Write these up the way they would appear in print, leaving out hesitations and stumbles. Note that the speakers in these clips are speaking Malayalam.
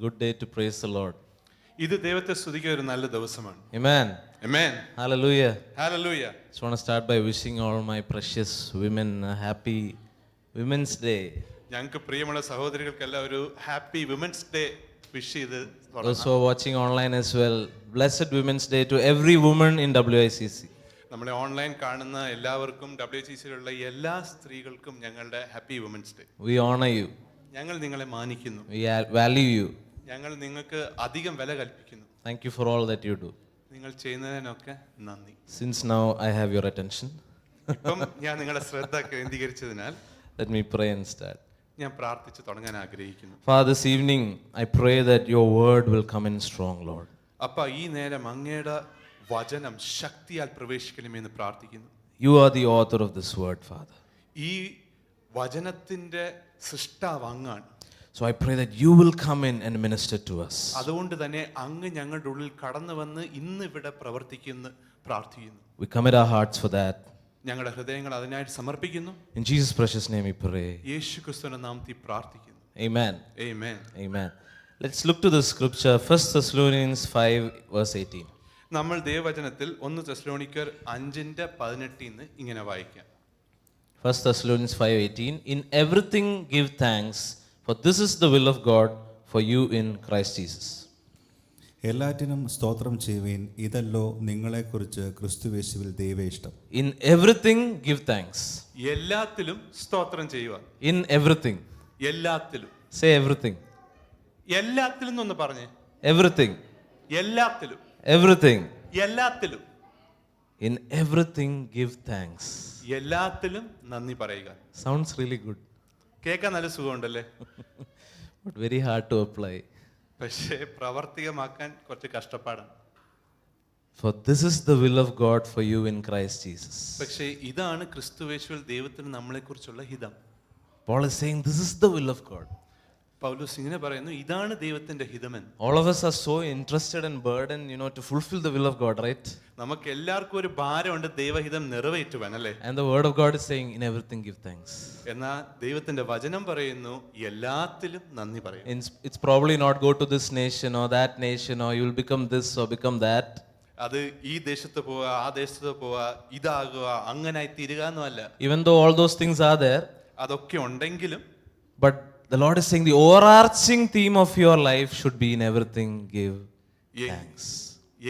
good day to praise the Lord. ഇത് ദൈവത്തെ സ്തുതിക്കുന്ന ഒരു നല്ല ദിവസമാണ്. Amen. Amen. Hallelujah. Hallelujah. Just want to start by wishing all my precious women a happy Women's Day. ഞങ്ങൾക്ക് പ്രിയമുള്ള സഹോദരികൾക്കെല്ലാം ഒരു ഹാപ്പി വിമൻസ് ഡേ വിഷ് ചെയ്ത് Those who are watching online as well, blessed Women's Day to every woman in WICC. നമ്മളെ ഓൺലൈൻ കാണുന്ന എല്ലാവർക്കും WCCയിലുള്ള എല്ലാ സ്ത്രീകൾക്കും ഞങ്ങളുടെ happy women's day. We honor you. ഞങ്ങൾ നിങ്ങളെ മാനിക്കുന്നു. We value you. ഞങ്ങൾ നിങ്ങൾക്ക് അധികം വില കൽപ്പിക്കുന്നു. Thank you for all that you do. നിങ്ങൾ ചെയ്യുന്നതിനൊക്കെ നന്ദി. Since now I have your attention, ഇപ്പം ഞാൻ നിങ്ങളുടെ ശ്രദ്ധ കേന്ദ്രീകരിച്ചതിനാൽ let me pray and start. ഞാൻ പ്രാർത്ഥിച്ച് തുടങ്ങാൻ ആഗ്രഹിക്കുന്നു. Father, this evening I pray that your word will come in strong, Lord. അപ്പ ഈ നേരം അങ്ങയുടെ വചനം ശക്തിയാൽ പ്രവേശിക്കണമെന്ന് പ്രാർത്ഥിക്കുന്നു. You are the author of this word, Father. ഈ വചനത്തിന്റെ സൃഷ്ടാവ് അങ്ങാണ്. So I pray that you will come in and minister to us. അതുകൊണ്ട് തന്നെ അങ്ങ് ഞങ്ങളുടെ ഉള്ളിൽ കടന്നു വന്ന് ഇന്ന് ഇവിടെ പ്രവർത്തിക്കുന്നു പ്രാർത്ഥിക്കുന്നു. We commit our hearts for that. ഞങ്ങളുടെ ഹൃദയങ്ങൾ അതിനായിട്ട് സമർപ്പിക്കുന്നു. In Jesus' precious name we pray. യേശു ക്രിസ്തുവിന്റെ നാമത്തിൽ പ്രാർത്ഥിക്കുന്നു. Amen. Amen. Amen. Let's look to the scripture, 1 Thessalonians 5 verse 18. നമ്മൾ ദൈവവചനത്തിൽ 1 തെസ്സലോനിക്കർ 5:18 ഇങ്ങനെ വായിക്കാം. 1 Thessalonians 5:18. In everything give thanks, for this is the will of God for you in Christ Jesus. എല്ലാറ്റിനും സ്തോത്രം ചെയ്യുവീൻ, ഇതല്ലോ നിങ്ങളെക്കുറിച്ച് ക്രിസ്തുയേശുവിൽ ദൈവേഷ്ടം. In everything give thanks. എല്ലാത്തിലും സ്തോത്രം ചെയ്യുക. In everything. എല്ലാത്തിലും. Say everything. എല്ലാത്തിലും എന്നൊന്ന് പറഞ്ഞേ. Everything. എല്ലാത്തിലും. Everything. എല്ലാത്തിലും. In everything give thanks. എല്ലാത്തിലും നന്ദി പറയുക. Sounds really good. കേൾക്കാൻ നല്ല സുഖമുണ്ടല്ലേ? But very hard to apply. പക്ഷേ പ്രവർത്തികമാക്കാൻ കുറച്ച് കഷ്ടപ്പാടാണ്. For this is the will of God for you in Christ Jesus. പക്ഷേ ഇതാണ് ക്രിസ്തുയേശുവിൽ ദൈവത്തിന് നമ്മളെക്കുറിച്ചുള്ള ഹിതം. Paul is saying this is the will of God. പൗലോസ് ഇങ്ങനെ പറയുന്നു, ഇതാണ് ദൈവത്തിന്റെ ഹിതമെന്ന്. All of us are so interested and burdened, to fulfill the will of God, right? നമുക്ക് എല്ലാവർക്കും ഒരു ഭാരമുണ്ട് ദൈവഹിതം നിറവേറ്റുവാൻ, അല്ലേ? And the word of God is saying in everything give thanks. എന്നാൽ ദൈവത്തിന്റെ വചനം പറയുന്നു എല്ലാത്തിലും നന്ദി പറയും. It's probably not go to this nation or that nation or you will become this or become that. അത് ഈ ദേശത്ത് പോവാ ആ ദേശത്ത് പോവാ ഇതാകുക അങ്ങനായി തീരുക എന്നല്ല. Even though all those things are there, അതൊക്കെ ഉണ്ടെങ്കിലും but the Lord is saying the overarching theme of your life should be in everything give thanks.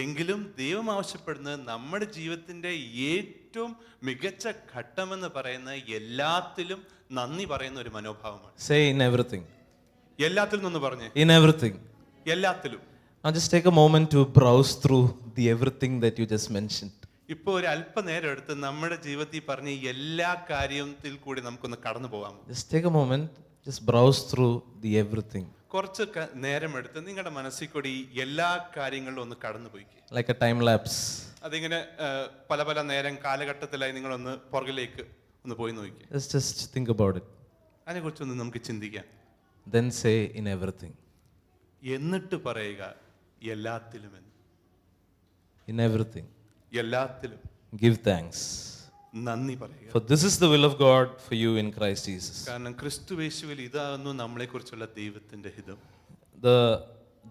എങ്കിലും ദൈവം ആവശ്യപ്പെടുന്നത് നമ്മുടെ ജീവിതത്തിന്റെ ഏറ്റവും മികച്ച ഘട്ടമെന്ന് പറയുന്ന എല്ലാത്തിലും നന്ദി പറയുന്ന ഒരു മനോഭാവമാണ്. Say in everything. എല്ലാത്തിലും ഒന്ന് പറഞ്ഞേ. In everything. എല്ലാത്തിലും. Now just take a moment to browse through the everything that you just mentioned. ഇപ്പോൾ ഒരു അല്പനേരം എടുത്ത് നമ്മുടെ ജീവിതത്തിൽ പറഞ്ഞ എല്ലാ കാര്യത്തിൽ കൂടി നമുക്കൊന്ന് കടന്നു പോകാം. Just take a moment, just browse through the everything. കുറച്ച് നേരം എടുത്ത് നിങ്ങളുടെ മനസ്സിൽ കൂടി എല്ലാ കാര്യങ്ങളിലും ഒന്ന് കടന്നു പോയി. Like a time lapse. അതിങ്ങനെ പല പല നേരം കാലഘട്ടത്തിലായി നിങ്ങളൊന്ന് പുറകിലേക്ക് ഒന്ന് പോയി നോക്കി. Just think about it. അതിനെക്കുറിച്ചൊന്ന് നമുക്ക് ചിന്തിക്കാം. Then say in everything. എന്നിട്ട് പറയുക എല്ലാത്തിലും എന്ന്. In everything. എല്ലാത്തിലും. Give thanks. നന്ദി പറയുക. For this is the will of God for you in Christ Jesus. കാരണം ക്രിസ്തുയേശുവിൽ ഇതാകുന്നു നമ്മളെക്കുറിച്ചുള്ള ദൈവത്തിന്റെ ഹിതം. The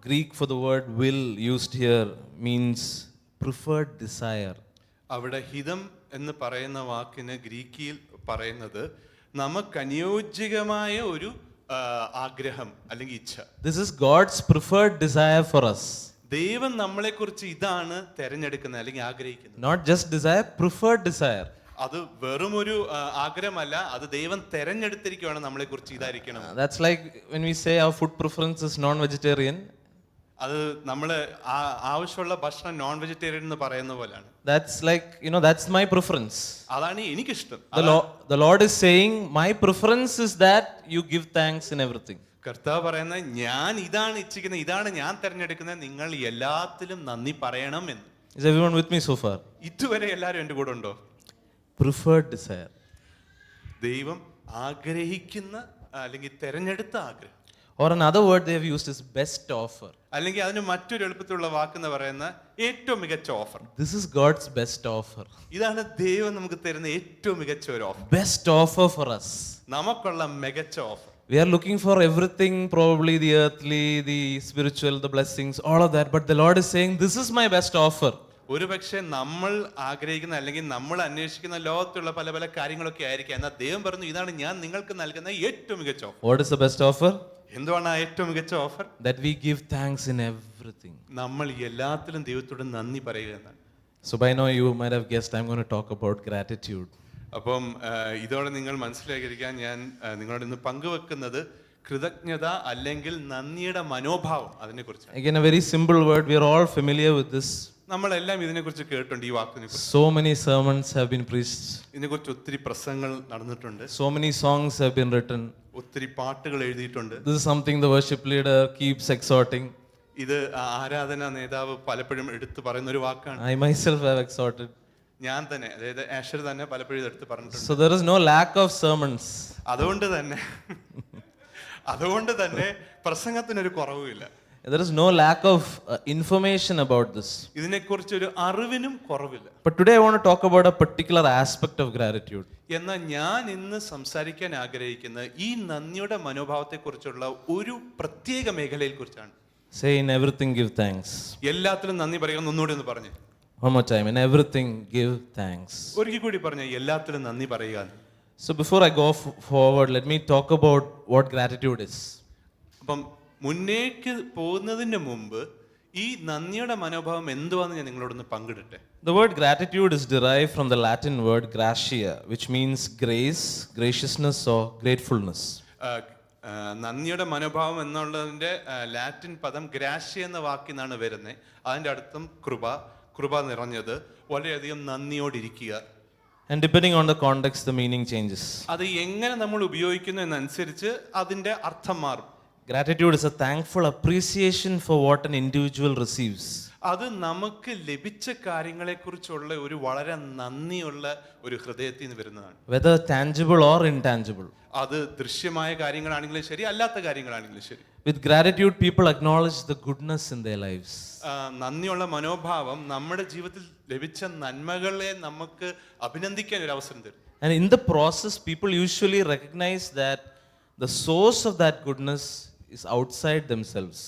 Greek for the word will used here means preferred desire. അവിടെ ഹിതം എന്ന് പറയുന്ന വാക്കിന് ഗ്രീക്കിൽ പറയുന്നത് നമുക്ക് അനുയോജ്യമായ ഒരു ആഗ്രഹം അല്ലെങ്കിൽ ഇച്ഛ. This is God's preferred desire for us. ദൈവം നമ്മളെക്കുറിച്ച് ഇതാണ് തിരഞ്ഞെടുക്കുന്നത് അല്ലെങ്കിൽ ആഗ്രഹിക്കുന്നത്. Not just desire, preferred desire. അത് വെറും ഒരു ആഗ്രഹമല്ല, അത് ദൈവം തെരഞ്ഞെടുത്തിരിക്കുകയാണ് നമ്മളെക്കുറിച്ച് ഇതായിരിക്കണം. That's like when we say our food preference is non-vegetarian. അത് നമ്മൾ ആവശ്യമുള്ള ഭക്ഷണം നോൺ വെജിറ്റേറിയൻ എന്ന് പറയുന്ന പോലെയാണ്. That's like, that's my preference. അതാണ് എനിക്കിഷ്ടം. The Lord is saying my preference is that you give thanks in everything. കർത്താവ് പറയുന്നത് ഞാൻ ഇതാണ് ഇച്ഛിക്കുന്നത്, ഇതാണ് ഞാൻ തിരഞ്ഞെടുക്കുന്നത്, നിങ്ങൾ എല്ലാത്തിലും നന്ദി പറയണം എന്ന്. Is everyone with me so far? ഇതുവരെ എല്ലാവരും എൻ്റെ കൂടെ ഉണ്ടോ? Preferred desire. ദൈവം ആഗ്രഹിക്കുന്ന അല്ലെങ്കിൽ തിരഞ്ഞെടുത്ത ആഗ്രഹം. Or another word they have used is best offer. അല്ലെങ്കിൽ അതിന് മറ്റൊരു എളുപ്പത്തിലുള്ള വാക്കെന്ന് പറയുന്ന ഏറ്റവും മികച്ച offer. This is God's best offer. ഇതാണ് ദൈവം നമുക്ക് തരുന്ന ഏറ്റവും മികച്ച ഒരു offer. Best offer for us. നമുക്കുള്ള മികച്ച offer. We are looking for everything, probably the earthly, the spiritual, the blessings, all of that. But the Lord is saying, this is my best offer. ഒരുപക്ഷെ നമ്മൾ ആഗ്രഹിക്കുന്ന അല്ലെങ്കിൽ നമ്മൾ അന്വേഷിക്കുന്ന ലോകത്തുള്ള പല പല കാര്യങ്ങളൊക്കെ ആയിരിക്കാം. എന്നാൽ ദൈവം പറഞ്ഞു, ഇതാണ് ഞാൻ നിങ്ങൾക്ക് നൽകുന്ന ഏറ്റവും മികച്ച offer. What is the best offer? എന്തുവാണ് ആ ഏറ്റവും മികച്ച offer? That we give thanks in everything. നമ്മൾ എല്ലാത്തിലും ദൈവത്തോട് നന്ദി പറയുക എന്നാണ്. So by now you might have guessed I'm going to talk about gratitude. അപ്പം ഇതോടെ നിങ്ങൾ മനസ്സിലാക്കിയിരിക്കാൻ ഞാൻ നിങ്ങളോട് ഇന്ന് പങ്കുവെക്കുന്നത് കൃതജ്ഞത അല്ലെങ്കിൽ നന്ദിയുടെ മനോഭാവം അതിനെ കുറിച്ചാണ്. Again, a very simple word. We are all familiar with this. നമ്മളെല്ലാം ഇതിനെക്കുറിച്ച് കേട്ടിട്ടുണ്ട്, ഈ വാക്കിനെ കുറിച്ച്. So many sermons have been preached. ഇതിനെക്കുറിച്ച് ഒത്തിരി പ്രസംഗങ്ങൾ നടന്നിട്ടുണ്ട്. So many songs have been written. ഒത്തിരി പാട്ടുകൾ എഴുതിയിട്ടുണ്ട്. This is something the worship leader keeps exhorting. ഇത് ആരാധന നേതാവ് പലപ്പോഴും എടുത്തു പറയുന്ന ഒരു വാക്കാണ്. I myself have exhorted. ഞാൻ തന്നെ, അതായത് ആഷർ തന്നെ പലപ്പോഴും ഇതെടുത്ത് പറഞ്ഞിട്ടുണ്ട്. So there is no lack of sermons. അതുകൊണ്ട് തന്നെ പ്രസംഗത്തിനൊരു കുറവുമില്ല. There is no lack of information about this. ഇതിനെക്കുറിച്ച് ഒരു അറിവിനും കുറവില്ല. But today I want to talk about a particular aspect of gratitude. എന്നാൽ ഞാൻ ഇന്ന് സംസാരിക്കാൻ ആഗ്രഹിക്കുന്ന ഈ നന്ദിയുടെ മനോഭാവത്തെക്കുറിച്ചുള്ള ഒരു പ്രത്യേക മേഖലയെ കുറിച്ചാണ്. Say, in everything give thanks. എല്ലാത്തിലും നന്ദി പറയുക. ഒന്നുകൂടി ഒന്ന് പറഞ്ഞു. One more time. In everything give thanks. ഒരിക്കൽ കൂടി പറഞ്ഞ എല്ലാത്തിലും നന്ദി പറയുക. So before I go forward, let me talk about what gratitude is. അപ്പം മുന്നേക്ക് പോകുന്നതിന് മുമ്പ് ഈ നന്ദിയുടെ മനോഭാവം എന്തുവാന്ന് ഞാൻ നിങ്ങളോടൊന്ന് പങ്കിടട്ടെ. The word gratitude is derived from the Latin word gratia, which means grace, graciousness or gratefulness. നന്ദിയുടെ മനോഭാവം എന്നുള്ളതിന്റെ ലാറ്റിൻ പദം ഗ്രാഷ്യ എന്ന വാക്കിൽ നിന്നാണ് വരുന്നത്. അതിന്റെ അർത്ഥം കൃപ നിറഞ്ഞത്, വളരെയധികം നന്ദിയോടിരിക്കുക. And depending on the context, the meaning changes. അത് എങ്ങനെ നമ്മൾ ഉപയോഗിക്കുന്നു എന്നനുസരിച്ച് അതിന്റെ അർത്ഥം മാറും. Gratitude is a thankful appreciation for what an individual receives. അത് നമുക്ക് ലഭിച്ച കാര്യങ്ങളെക്കുറിച്ചുള്ള ഒരു വളരെ നന്ദിയുള്ള ഒരു ഹൃദയത്തിൽ നിന്ന് വരുന്നതാണ്. Whether tangible or intangible. അത് ദൃശ്യമായ കാര്യങ്ങളാണെങ്കിലും ശരി, അല്ലാത്ത കാര്യങ്ങളാണെങ്കിലും ശരി. With gratitude, people acknowledge the goodness in their lives. നന്ദിയുള്ള മനോഭാവം നമ്മുടെ ജീവിതത്തിൽ ലഭിച്ച നന്മകളെ നമുക്ക് അഭിനന്ദിക്കാൻ ഒരു അവസരം തരും. And in the process, people usually recognize that the source of that goodness is outside themselves.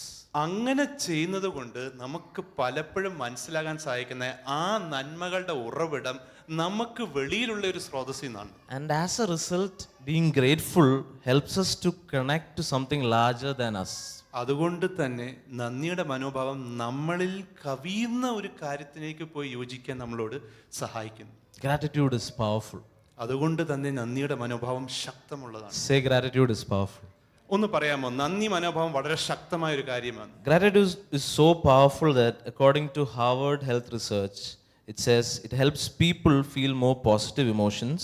അങ്ങനെ ചെയ്യുന്നത് കൊണ്ട് നമുക്ക് പലപ്പോഴും മനസ്സിലാകാൻ സാധിക്കുന്ന ആ നന്മകളുടെ ഉറവിടം നമുക്ക് വെളിയിലുള്ള ഒരു സ്രോതസ്സിൽ നിന്നാണ്. And as a result, being grateful helps us to connect to something larger than us. അതുകൊണ്ട് തന്നെ നന്ദിയുടെ മനോഭാവം നമ്മളിൽ കവിയുന്ന ഒരു കാര്യത്തിലേക്ക് പോയി യോജിക്കാൻ നമ്മളോട് സഹായിക്കുന്നു. Gratitude is powerful. അതുകൊണ്ട് തന്നെ നന്ദിയുടെ മനോഭാവം ശക്തമുള്ളതാണ്. Say, gratitude is powerful. ഒന്ന് പറയാമോ? നന്ദി മനോഭാവം വളരെ ശക്തമായ ഒരു കാര്യമാണ്. Gratitude is so powerful that according to Harvard Health Research, it says it helps people feel more positive emotions.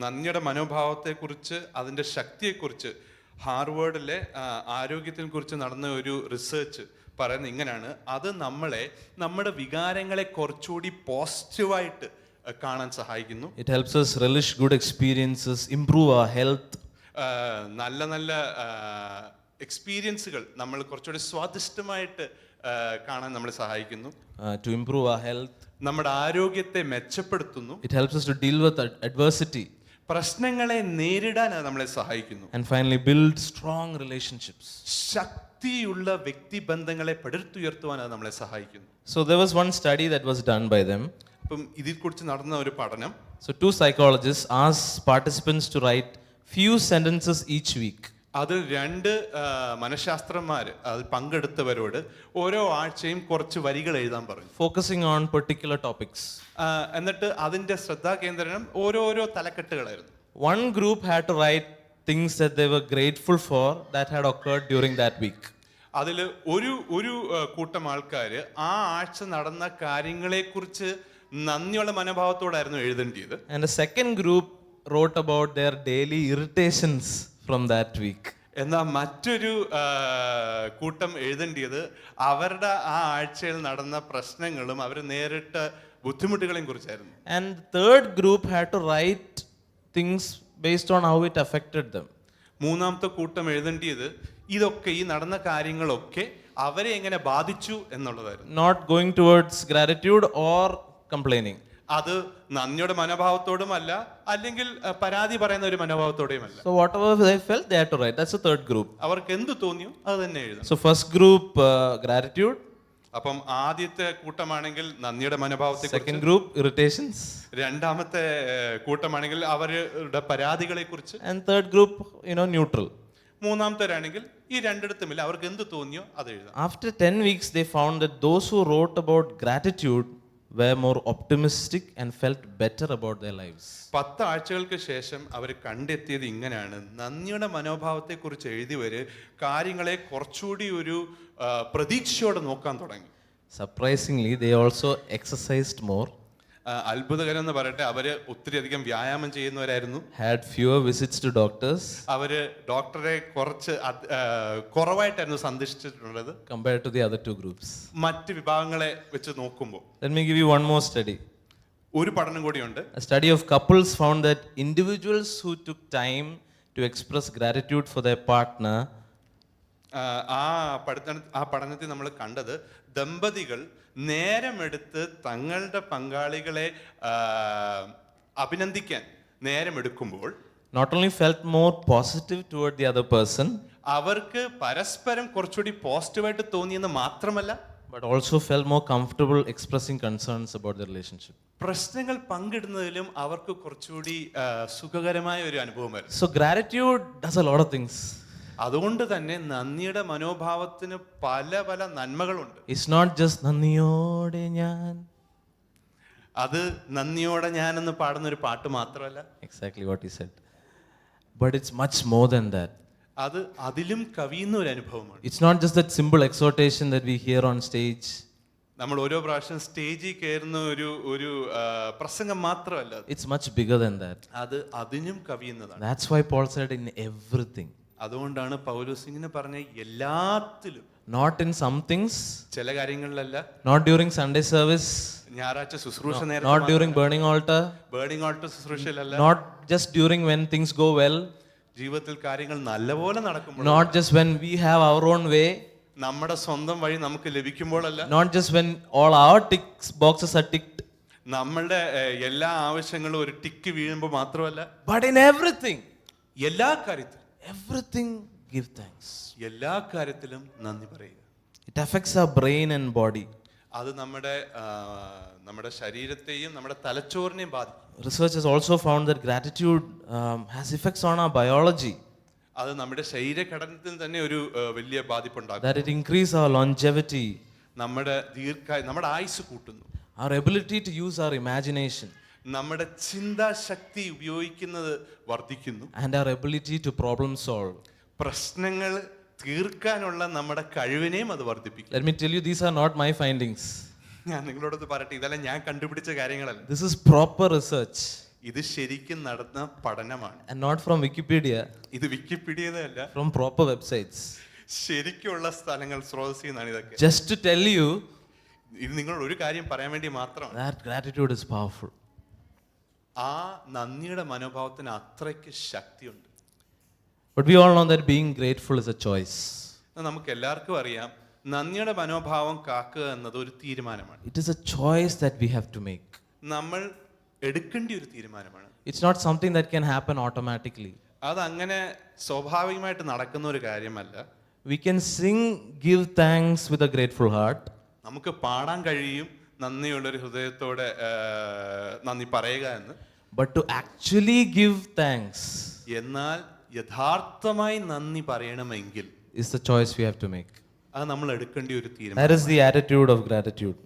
നന്ദിയുടെ മനോഭാവത്തെക്കുറിച്ച്, അതിൻ്റെ ശക്തിയെക്കുറിച്ച് ഹാർവേഡിലെ ആരോഗ്യത്തെ കുറിച്ച് നടന്ന ഒരു റിസർച്ച് പറയുന്നത് ഇങ്ങനെയാണ്. അത് നമ്മുടെ വികാരങ്ങളെ കുറച്ചുകൂടി പോസിറ്റീവായിട്ട് കാണാൻ സഹായിക്കുന്നു. It helps us relish good experiences, improve our health. നല്ല നല്ല എക്സ്പീരിയൻസുകൾ നമ്മൾ കുറച്ചുകൂടി സ്വാദിഷ്ടമായിട്ട് കാണാൻ നമ്മളെ സഹായിക്കുന്നു. To improve our health. നമ്മുടെ ആരോഗ്യത്തെ മെച്ചപ്പെടുത്തുന്നു. It helps us to deal with adversity. പ്രശ്നങ്ങളെ നേരിടാൻ അത് നമ്മളെ സഹായിക്കുന്നു. And finally, build strong relationships. ശക്തിയുള്ള വ്യക്തിബന്ധങ്ങളെ പടുത്തുയർത്തുവാൻ അത് നമ്മളെ സഹായിക്കുന്നു. So there was one study that was done by them. അപ്പം ഇതിനെക്കുറിച്ച് നടന്ന ഒരു പഠനം. So two psychologists asked participants to write few sentences each week. അതിൽ രണ്ട് മനഃശാസ്ത്രജ്ഞന്മാർ അതിൽ പങ്കെടുത്തവരോട് ഓരോ ആഴ്ചയും കുറച്ച് വരികൾ എഴുതാൻ പറഞ്ഞു. Focusing on particular topics. എന്നിട്ട് അതിന്റെ ശ്രദ്ധാകേന്ദ്രം ഓരോരോ തലക്കെട്ടുകളായിരുന്നു. One group had to write things that they were grateful for that had occurred during that week. അതിൽ ഒരു കൂട്ടം ആൾക്കാർ ആ ആഴ്ച നടന്ന കാര്യങ്ങളെക്കുറിച്ച് നന്ദിയുള്ള മനോഭാവത്തോടായിരുന്നു എഴുതേണ്ടത്. And the second group wrote about their daily irritations from that week. എന്നാൽ മറ്റൊരു കൂട്ടം എഴുതേണ്ടത് അവരുടെ ആ ആഴ്ചയിൽ നടന്ന പ്രശ്നങ്ങളും അവർ നേരിട്ട ബുദ്ധിമുട്ടുകളെയും കുറിച്ചായിരുന്നു. And the third group had to write things based on how it affected them. മൂന്നാമത്തെ കൂട്ടം എഴുതേണ്ടത് ഇതൊക്കെ ഈ നടന്ന കാര്യങ്ങളൊക്കെ അവരെ എങ്ങനെ ബാധിച്ചു എന്നുള്ളതായിരുന്നു. Not going towards gratitude or complaining. അത് നന്ദിയുടെ മനോഭാവത്തോടുമല്ല, അല്ലെങ്കിൽ പരാതി പറയുന്ന ഒരു മനോഭാവത്തോടെയുമല്ല. So whatever they felt, they had to write. That's the third group. അവർക്ക് എന്ത് തോന്നിയോ അത് തന്നെ എഴുതണം. So first group, gratitude. അപ്പം ആദ്യത്തെ കൂട്ടമാണെങ്കിൽ നന്ദിയുടെ മനോഭാവത്തെ, Second group, irritations. രണ്ടാമത്തെ കൂട്ടമാണെങ്കിൽ അവരുടെ പരാതികളെ കുറിച്ച്, And third group, neutral. മൂന്നാമത്തേരാണെങ്കിൽ ഈ രണ്ടിടത്തുമില്ല, അവർക്ക് എന്ത് തോന്നിയോ അത് എഴുതാം. After 10 weeks, they found that those who wrote about gratitude were more optimistic and felt better about their lives. 10 ആഴ്ചകൾക്ക് ശേഷം അവർ കണ്ടെത്തിയത് ഇങ്ങനെയാണ്: നന്ദിയുടെ മനോഭാവത്തെ കുറിച്ച് എഴുതിയവര് കാര്യങ്ങളെ കുറച്ചുകൂടി ഒരു പ്രതീക്ഷയോടെ നോക്കാൻ തുടങ്ങി. Surprisingly, they also exercised more, അത്ഭുതകരം എന്ന് പറയട്ടെ, അവര് ഒത്തിരി അധികം വ്യായാമം ചെയ്യുന്നവരായിരുന്നു. had fewer visits to doctors അവര് ഡോക്ടറെ കുറച്ച് കുറവായിട്ടായിരുന്നു സന്ദർശിച്ചിട്ടുള്ളത് compared to the other two groups. മറ്റ് വിഭാഗങ്ങളെ വെച്ച് നോക്കുമ്പോൾ. Let me give you one more study. ഒരു പഠനം കൂടിയുണ്ട്. A study of couples found that individuals who took time to express gratitude for their partner ആ പഠനത്തിൽ നമ്മൾ കണ്ടത് ദമ്പതികൾ നേരമെടുത്ത് തങ്ങളുടെ പങ്കാളികളെ അഭിനന്ദിക്കാൻ നേരമെടുക്കുമ്പോൾ not only felt more positive toward the other person, അവർക്ക് പരസ്പരം കുറച്ചുകൂടി പോസിറ്റീവായിട്ട് തോന്നിയെന്ന് മാത്രമല്ല, but also felt more comfortable expressing concerns about the relationship. പ്രശ്നങ്ങൾ പങ്കിടുന്നതിലും അവർക്ക് കുറച്ചുകൂടി സുഖകരമായ ഒരു അനുഭവമായിരുന്നു. So gratitude does a lot of things. അതുകൊണ്ട് തന്നെ നന്ദിയുടെ മനോഭാവത്തിന് പല പല നന്മകളുണ്ട്. It's not just നന്ദിയോടെ ഞാൻ. അത് നന്ദിയോടെ ഞാൻ എന്ന് പാടുന്ന ഒരു പാട്ട് മാത്രമല്ല. Exactly what he said. But it's much more than that. അത് അതിലും കവിയുന്ന ഒരു അനുഭവമാണ്. It's not just that simple exhortation that we hear on stage. നമ്മൾ ഓരോ പ്രാവശ്യം സ്റ്റേജിൽ കയറുന്ന ഒരു പ്രസംഗം മാത്രമല്ല. It's much bigger than that. അത് അതിനും കവിയുന്നതാണ്. That's why Paul said in everything. അതുകൊണ്ടാണ് പൗലോസ് ഇങ്ങനെ പറഞ്ഞ എല്ലാത്തിലും, Not in some things, ചില കാര്യങ്ങളിലല്ല, not during Sunday service, ഞായറാഴ്ച ശുശ്രൂഷ not നേരത്തെ, during burning altar, burning altar ശുശ്രൂഷയിലല്ല, not just during when things go well, ജീവിതത്തിൽ കാര്യങ്ങൾ നല്ലപോലെ നടക്കുമ്പോൾ, not just when we have our own way, നമ്മുടെ സ്വന്തം വഴി നമുക്ക് ലഭിക്കുമ്പോഴല്ല, not just when all our boxes are ticked, നമ്മളുടെ എല്ലാ ആവശ്യങ്ങളും ഒരു ടിക്ക് വീഴുമ്പോൾ മാത്രമല്ല, but in everything, എല്ലാ കാര്യത്തിലും, everything give thanks. എല്ലാ കാര്യത്തിലും നന്ദി പറയുക. It affects our brain and body. അത് നമ്മുടെ ശരീരത്തെയും നമ്മുടെ തലച്ചോറിനെയും ബാധിക്കും. Research has also found that gratitude has effects on our biology. അത് നമ്മുടെ ശരീരഘടനത്തിൽ തന്നെ ഒരു വലിയ ബാധിപ്പുണ്ടാകും. That it increase our longevity, നമ്മുടെ ആയുസ് കൂട്ടുന്നു, our ability to use our imagination, നമ്മുടെ ചിന്താശക്തി ഉപയോഗിക്കുന്നത് വർദ്ധിക്കുന്നു, and our ability to problem solve. പ്രശ്നങ്ങൾ തീർക്കാനുള്ള നമ്മുടെ കഴിവിനെയും അത് വർദ്ധിപ്പിക്കും. Let me tell you, these are not my findings. ഞാൻ നിങ്ങളോടത് പറയട്ടെ, ഇതെല്ലാം ഞാൻ കണ്ടുപിടിച്ച കാര്യങ്ങളല്ല. This is proper research. ഇത് ശരിക്കും നടന്ന പഠനമാണ്. And not from Wikipedia, ഇത് വിക്കിപീഡിയതല്ല, from proper websites. ശരിക്കുള്ള സ്ഥലങ്ങൾ സ്രോതസ്സിൽ നിന്നാണ് ഇതൊക്കെ. Just to tell you ഇത് നിങ്ങളോട് ഒരു കാര്യം പറയാൻ വേണ്ടി മാത്രമാണ്. that gratitude is powerful. ആ നന്ദിയുടെ മനോഭാവത്തിന് അത്രയ്ക്ക് ശക്തിയുണ്ട്. But we all know that being grateful is a choice. നമുക്ക് എല്ലാവർക്കും അറിയാം, നന്ദിയുടെ മനോഭാവം കാക്കുക എന്നത് ഒരു തീരുമാനമാണ്. It is a choice that we have to make. നമ്മൾ എടുക്കേണ്ട ഒരു തീരുമാനമാണ്. It's not something that can happen automatically. അതങ്ങനെ സ്വാഭാവികമായിട്ട് നടക്കുന്ന ഒരു കാര്യമല്ല. We can sing, give thanks with a grateful heart. നമുക്ക് പാടാൻ കഴിയും നന്ദിയുള്ളൊരു ഹൃദയത്തോടെ നന്ദി പറയുക എന്ന്. But to actually give thanks എന്നാൽ യഥാർത്ഥമായി നന്ദി പറയണമെങ്കിൽ is the choice we have to make. അത് നമ്മൾ എടുക്കേണ്ട ഒരു That തീരുമാനം. is the attitude of gratitude.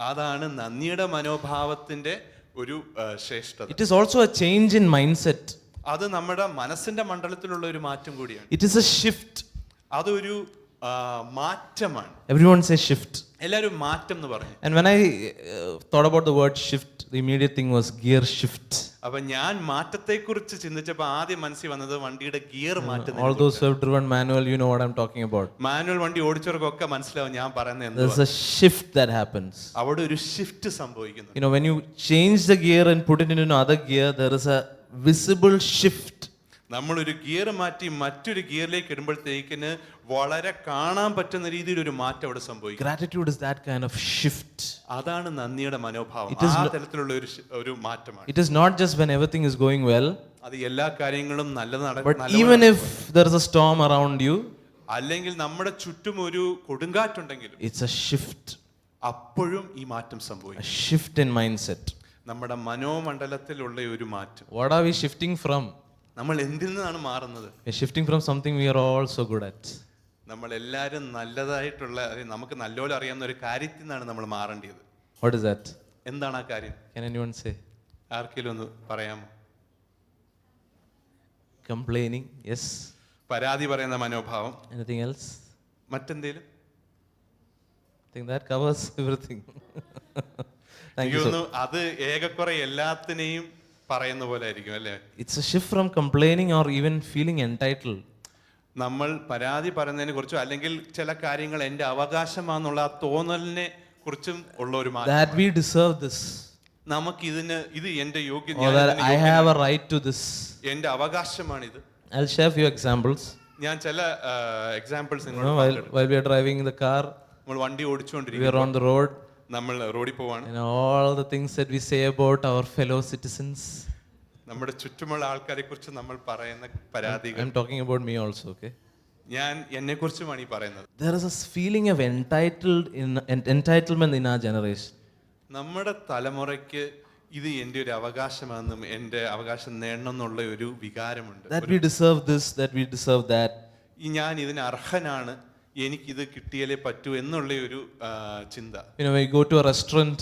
അതാണ് നന്ദിയുടെ മനോഭാവത്തിന്റെ ഒരു ശ്രേഷ്ഠത. It is also a change in mindset. അത് നമ്മുടെ മനസ്സിന്റെ മണ്ഡലത്തിലുള്ള ഒരു മാറ്റം കൂടിയാണ്. It is a shift. അതൊരു മാറ്റമാണ്. Everyone says shift. എല്ലാവരും മാറ്റം എന്ന് പറഞ്ഞു. And when I thought about the word shift, the immediate thing was gear shift. അപ്പൊ ഞാൻ മാറ്റത്തെക്കുറിച്ച് ചിന്തിച്ചപ്പോൾ ആദ്യം മനസ്സിൽ വന്നത് വണ്ടിയുടെ ഗിയർ മാറ്റുന്നത്. All those who have driven manual, you know what I'm talking about. Manual വണ്ടി ഓടിച്ചവർക്കൊക്കെ മനസ്സിലാവും ഞാൻ പറയുന്നത് എന്തുവാ. There's a shift that happens. അവിടെ ഒരു ഷിഫ്റ്റ് സംഭവിക്കുന്നു. When you change the gear and put it into another gear, there is a visible shift. നമ്മളൊരു ഗിയർ മാറ്റി മറ്റൊരു ഗിയറിലേക്ക് ഇടുമ്പോഴത്തേക്കിന് വളരെ കാണാൻ പറ്റുന്ന രീതിയിൽ ഒരു മാറ്റം അവിടെ സംഭവിക്കും. Gratitude is that kind of shift. അതാണ് നന്ദിയുടെ മനോഭാവം. ആ തരത്തിലുള്ള ഒരു മാറ്റമാണ്. It is not just when everything is going well, അത് എല്ലാ കാര്യങ്ങളും but even if there is a storm around you, അല്ലെങ്കിൽ നമ്മുടെ ചുറ്റും ഒരു കൊടുങ്കാറ്റുണ്ടെങ്കിലും it's a shift. അപ്പോഴും ഈ മാറ്റം A സംഭവിക്കും. shift in mindset. നമ്മുടെ മനോമണ്ഡലത്തിലുള്ള ഒരു മാറ്റം. What are we shifting from? നമ്മൾ എന്തിൽ നിന്നാണ് മാറുന്നത്? We are shifting from something we are all so good at. നമ്മൾ എല്ലാവരും നല്ലതായിട്ടുള്ള നമുക്ക് നല്ലപോലെ അറിയാവുന്ന ഒരു കാര്യത്തിൽ നിന്നാണ് നമ്മൾ മാറേണ്ടത്. What is that? എന്താണ് ആ കാര്യം? Can anyone say? ആർക്കെങ്കിലും ഒന്ന് പറയാമോ? Complaining, yes. പരാതി പറയുന്ന മനോഭാവം. Anything else? മറ്റെന്തേലും? I think that covers everything. Thank എനിക്ക് you so. തോന്നുന്നു അത് ഏകക്കുറെ എല്ലാത്തിനെയും പറയുന്ന പോലെ ആയിരിക്കും അല്ലേ? It's a shift from complaining or even feeling entitled. നമ്മൾ പരാതി പറയുന്നതിനെ കുറിച്ചും അല്ലെങ്കിൽ ചില കാര്യങ്ങൾ എൻ്റെ അവകാശമാണെന്നുള്ള ആ തോന്നലിനെ കുറിച്ചും ഉള്ള ഒരു മാറ്റം. That we deserve this. നമുക്ക് ഇത് എൻ്റെ Or that I have a right to this. എൻ്റെ അവകാശമാണിത്. I'll share few examples. ഞാൻ ചില examples While we are driving the car, നമ്മൾ വണ്ടി we ഓടിച്ചുകൊണ്ടിരിക്കും, are on the road, നമ്മൾ റോഡിൽ പോവാണ്. and all the things that we say about our fellow citizens. നമ്മുടെ ചുറ്റുമുള്ള ആൾക്കാരെ കുറിച്ച് നമ്മൾ പറയുന്ന പരാതികൾ. I'm talking about me also, okay? ഞാൻ എന്നെ കുറിച്ചുമാണ് ഈ പറയുന്നത്. There is a feeling of entitlement in our generation. നമ്മുടെ തലമുറയ്ക്ക് ഇത് എൻ്റെ ഒരു അവകാശമാണെന്നും എൻ്റെ അവകാശം നേടണം എന്നുള്ള ഒരു വികാരമുണ്ട്. That we deserve this, that we deserve that. ഞാൻ ഇതിന് അർഹനാണ്, എനിക്കിത് കിട്ടിയാലേ പറ്റൂ എന്നുള്ള ഒരു ചിന്ത. You know, when you go to a restaurant,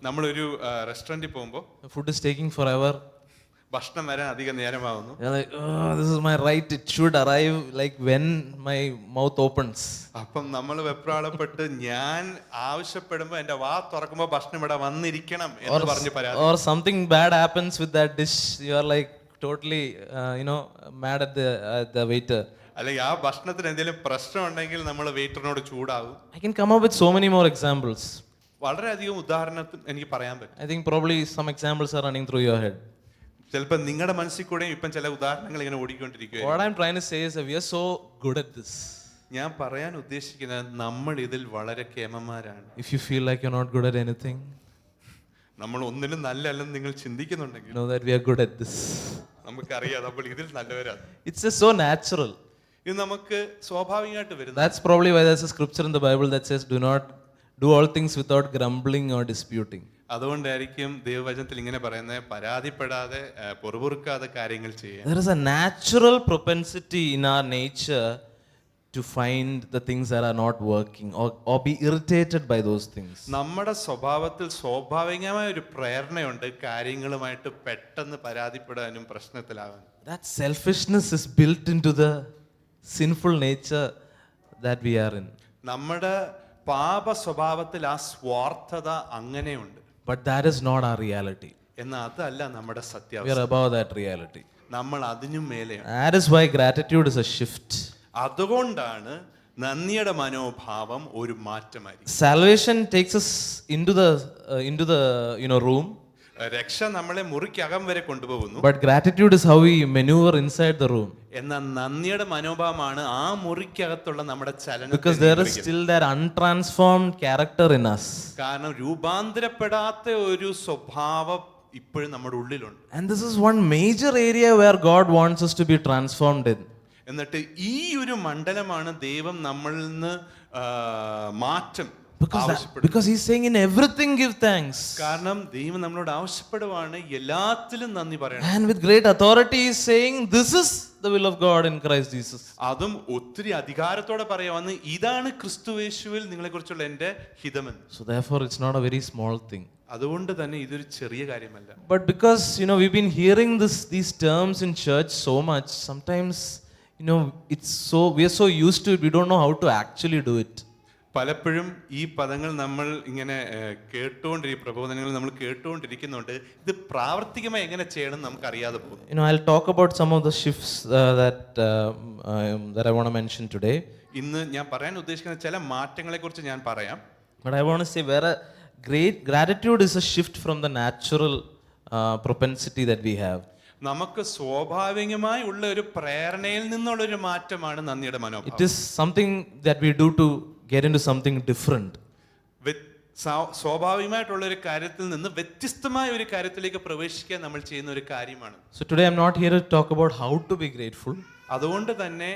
നമ്മളൊരു റെസ്റ്റോറൻറ്റിൽ പോകുമ്പോൾ food is taking forever. ഭക്ഷണം വരാൻ അധികം നേരമാവുന്നു. You're like, oh, this is my right. It should arrive like when my mouth opens. അപ്പം നമ്മൾ വെപ്രാളപ്പെട്ട് ഞാൻ ആവശ്യപ്പെടുമ്പോൾ എൻ്റെ വാ തുറക്കുമ്പോൾ ഭക്ഷണം ഇവിടെ വന്നിരിക്കണം എന്ന് പറഞ്ഞ് പരാതി. Or something bad happens with that dish. You are like totally, mad at the waiter. അല്ലെങ്കിൽ ആ ഭക്ഷണത്തിന് എന്തെങ്കിലും പ്രശ്നം ഉണ്ടെങ്കിൽ നമ്മൾ വെയിറ്ററിനോട് ചൂടാകും. I can come up with so many more examples. വളരെയധികം ഉദാഹരണത്തിൽ എനിക്ക് പറയാൻ പറ്റും. I think probably some examples are running through your head. ചിലപ്പോൾ നിങ്ങളുടെ മനസ്സിൽ കൂടെയും ഇപ്പം ചില ഉദാഹരണങ്ങൾ ഇങ്ങനെ ഓടിക്കൊണ്ടിരിക്കുക. What I'm trying to say is that we are so good at this. ഞാൻ പറയാൻ ഉദ്ദേശിക്കുന്നത് നമ്മൾ ഇതിൽ വളരെ കേമന്മാരാണ്. If you feel like you're not good at anything, നമ്മൾ ഒന്നിലും നല്ലല്ലെന്ന് നിങ്ങൾ ചിന്തിക്കുന്നുണ്ടെങ്കിൽ know that we are good at this. നമുക്കറിയാം നമ്മൾ ഇതിൽ നല്ലവരാണ്. It's just so natural. ഇത് നമുക്ക് സ്വാഭാവികമായിട്ട് വരുന്നത്. That's probably why there's a scripture in the Bible that says, do not do all things without grumbling or disputing. അതുകൊണ്ടായിരിക്കും ദൈവവചനത്തിൽ ഇങ്ങനെ പറയുന്നത്, പരാതിപ്പെടാതെ പൊറുപൊറുക്കാതെ കാര്യങ്ങൾ ചെയ്യാൻ. There is a natural propensity in our nature to find the things that are not working or be irritated by those things. നമ്മുടെ സ്വഭാവത്തിൽ സ്വാഭാവികമായ ഒരു പ്രേരണയുണ്ട് കാര്യങ്ങളുമായിട്ട് പെട്ടെന്ന് പരാതിപ്പെടാനും പ്രശ്നത്തിലാവാനും. That selfishness is built into the sinful nature that we are in. നമ്മുടെ പാപ സ്വഭാവത്തിൽ ആ സ്വാർത്ഥത അങ്ങനെയുണ്ട്. But that is not our reality. എന്നാൽ അതല്ല നമ്മുടെ We സത്യാവസ്ഥ. are above that reality. നമ്മൾ അതിനും മേലെയാണ്. That is why gratitude is a shift. അതുകൊണ്ടാണ് നന്ദിയുടെ മനോഭാവം ഒരു മാറ്റമായിരിക്കും. Salvation takes us into the room. രക്ഷ നമ്മളെ മുറിക്കകം വരെ കൊണ്ടുപോകുന്നു. But gratitude is how we maneuver inside the room. എന്നാൽ നന്ദിയുടെ മനോഭാവമാണ് ആ മുറിക്കകത്തുള്ള നമ്മുടെ ചലനം. Because there is still that untransformed character in us. കാരണം രൂപാന്തരപ്പെടാത്ത ഒരു സ്വഭാവം ഇപ്പോഴും നമ്മുടെ ഉള്ളിലുണ്ട്. And this is one major area where God wants us to be transformed in. എന്നിട്ട് ഈ ഒരു മണ്ഡലമാണ് ദൈവം നമ്മളിൽ നിന്ന് മാറ്റം ആവശ്യപ്പെടുന്നത്. Because he's saying in everything give thanks. കാരണം ദൈവം നമ്മളോട് ആവശ്യപ്പെടുവാണ് എല്ലാത്തിലും നന്ദി പറയണം. And with great authority he is saying this is the will of God in Christ Jesus. അതും ഒത്തിരി അധികാരത്തോടെ പറയാമെന്ന്, ഇതാണ് ക്രിസ്തുയേശുവിൽ നിങ്ങളെക്കുറിച്ചുള്ള എൻ്റെ ഹിതമെന്ന്. So therefore it's not a very small thing. അതുകൊണ്ട് തന്നെ ഇതൊരു ചെറിയ കാര്യമല്ല. But because we've been hearing these terms in church so much, sometimes we are so used to it, we don't know how to actually do it. പലപ്പോഴും ഈ പദങ്ങൾ നമ്മൾ ഇങ്ങനെ പ്രബോധനങ്ങൾ നമ്മൾ കേട്ടുകൊണ്ടിരിക്കുന്നുണ്ട്. ഇത് പ്രാവർത്തികമായി എങ്ങനെ ചെയ്യണം നമുക്കറിയാതെ പോകും. I'll talk about some of the shifts that I want to mention today. ഇന്ന് ഞാൻ പറയാൻ ഉദ്ദേശിക്കുന്ന ചില മാറ്റങ്ങളെ കുറിച്ച് ഞാൻ പറയാം. But I want to say where great gratitude is a shift from the natural propensity that we have. നമുക്ക് സ്വാഭാവികമായി ഉള്ള ഒരു പ്രേരണയിൽ നിന്നുള്ള ഒരു മാറ്റമാണ് നന്ദിയുടെ It മനോഭാവം. is something that we do to get into something different. സ്വാഭാവികമായിട്ടുള്ള ഒരു കാര്യത്തിൽ നിന്ന് വ്യത്യസ്തമായ ഒരു കാര്യത്തിലേക്ക് പ്രവേശിക്കാൻ നമ്മൾ ചെയ്യുന്ന ഒരു കാര്യമാണ്. So today I'm not here to talk about how to be grateful, അതുകൊണ്ട് തന്നെ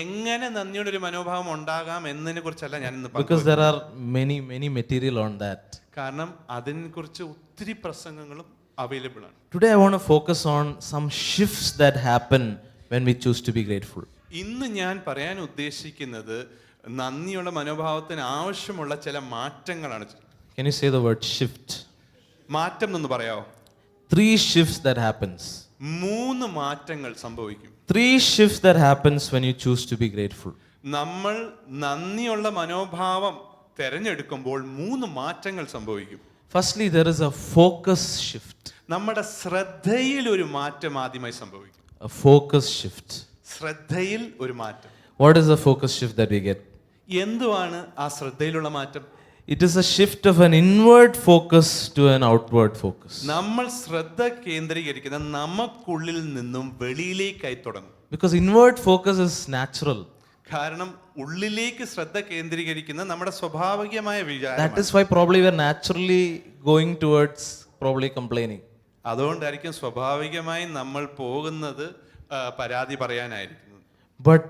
എങ്ങനെ നന്ദിയുടെ ഒരു മനോഭാവം ഉണ്ടാകാം എന്നതിനെ കുറിച്ചല്ല ഞാൻ ഇന്ന് because there are many material on that. കാരണം അതിനെക്കുറിച്ച് ഒത്തിരി പ്രസംഗങ്ങളും അവൈലബിൾ ആണ്. Today I want to focus on some shifts that happen when we choose to be grateful. ഇന്ന് ഞാൻ പറയാൻ ഉദ്ദേശിക്കുന്നത് നന്ദിയുള്ള മനോഭാവത്തിന് ആവശ്യമുള്ള ചില മാറ്റങ്ങളാണ്. Can you say the word shift? മാറ്റം എന്ന് പറയാമോ? 3 shifts that happens. 3 മാറ്റങ്ങൾ സംഭവിക്കും. 3 shifts that happens when you choose to be grateful. നമ്മൾ നന്ദിയുള്ള മനോഭാവം തിരഞ്ഞെടുക്കുമ്പോൾ 3 മാറ്റങ്ങൾ സംഭവിക്കും. Firstly, there is a focus shift. നമ്മുടെ ശ്രദ്ധയിൽ ഒരു മാറ്റം ആദ്യമായി സംഭവിക്കും. A focus shift. ശ്രദ്ധയിൽ ഒരു മാറ്റം. What is the focus shift that we get? എന്തുവാണ് ആ ശ്രദ്ധയിലുള്ള മാറ്റം? It is a shift of an inward focus to an outward focus. നമ്മൾ ശ്രദ്ധ കേന്ദ്രീകരിക്കുന്ന നമുക്കുള്ളിൽ നിന്നും വെളിയിലേക്കായി തുടങ്ങും. Because inward focus is natural. കാരണം ഉള്ളിലേക്ക് ശ്രദ്ധ കേന്ദ്രീകരിക്കുന്ന നമ്മുടെ സ്വാഭാവികമായ വിചാരം. That is why probably we are naturally going towards probably complaining. അതുകൊണ്ടായിരിക്കും സ്വാഭാവികമായി നമ്മൾ പോകുന്നത് പരാതി പറയാനായിരിക്കും. But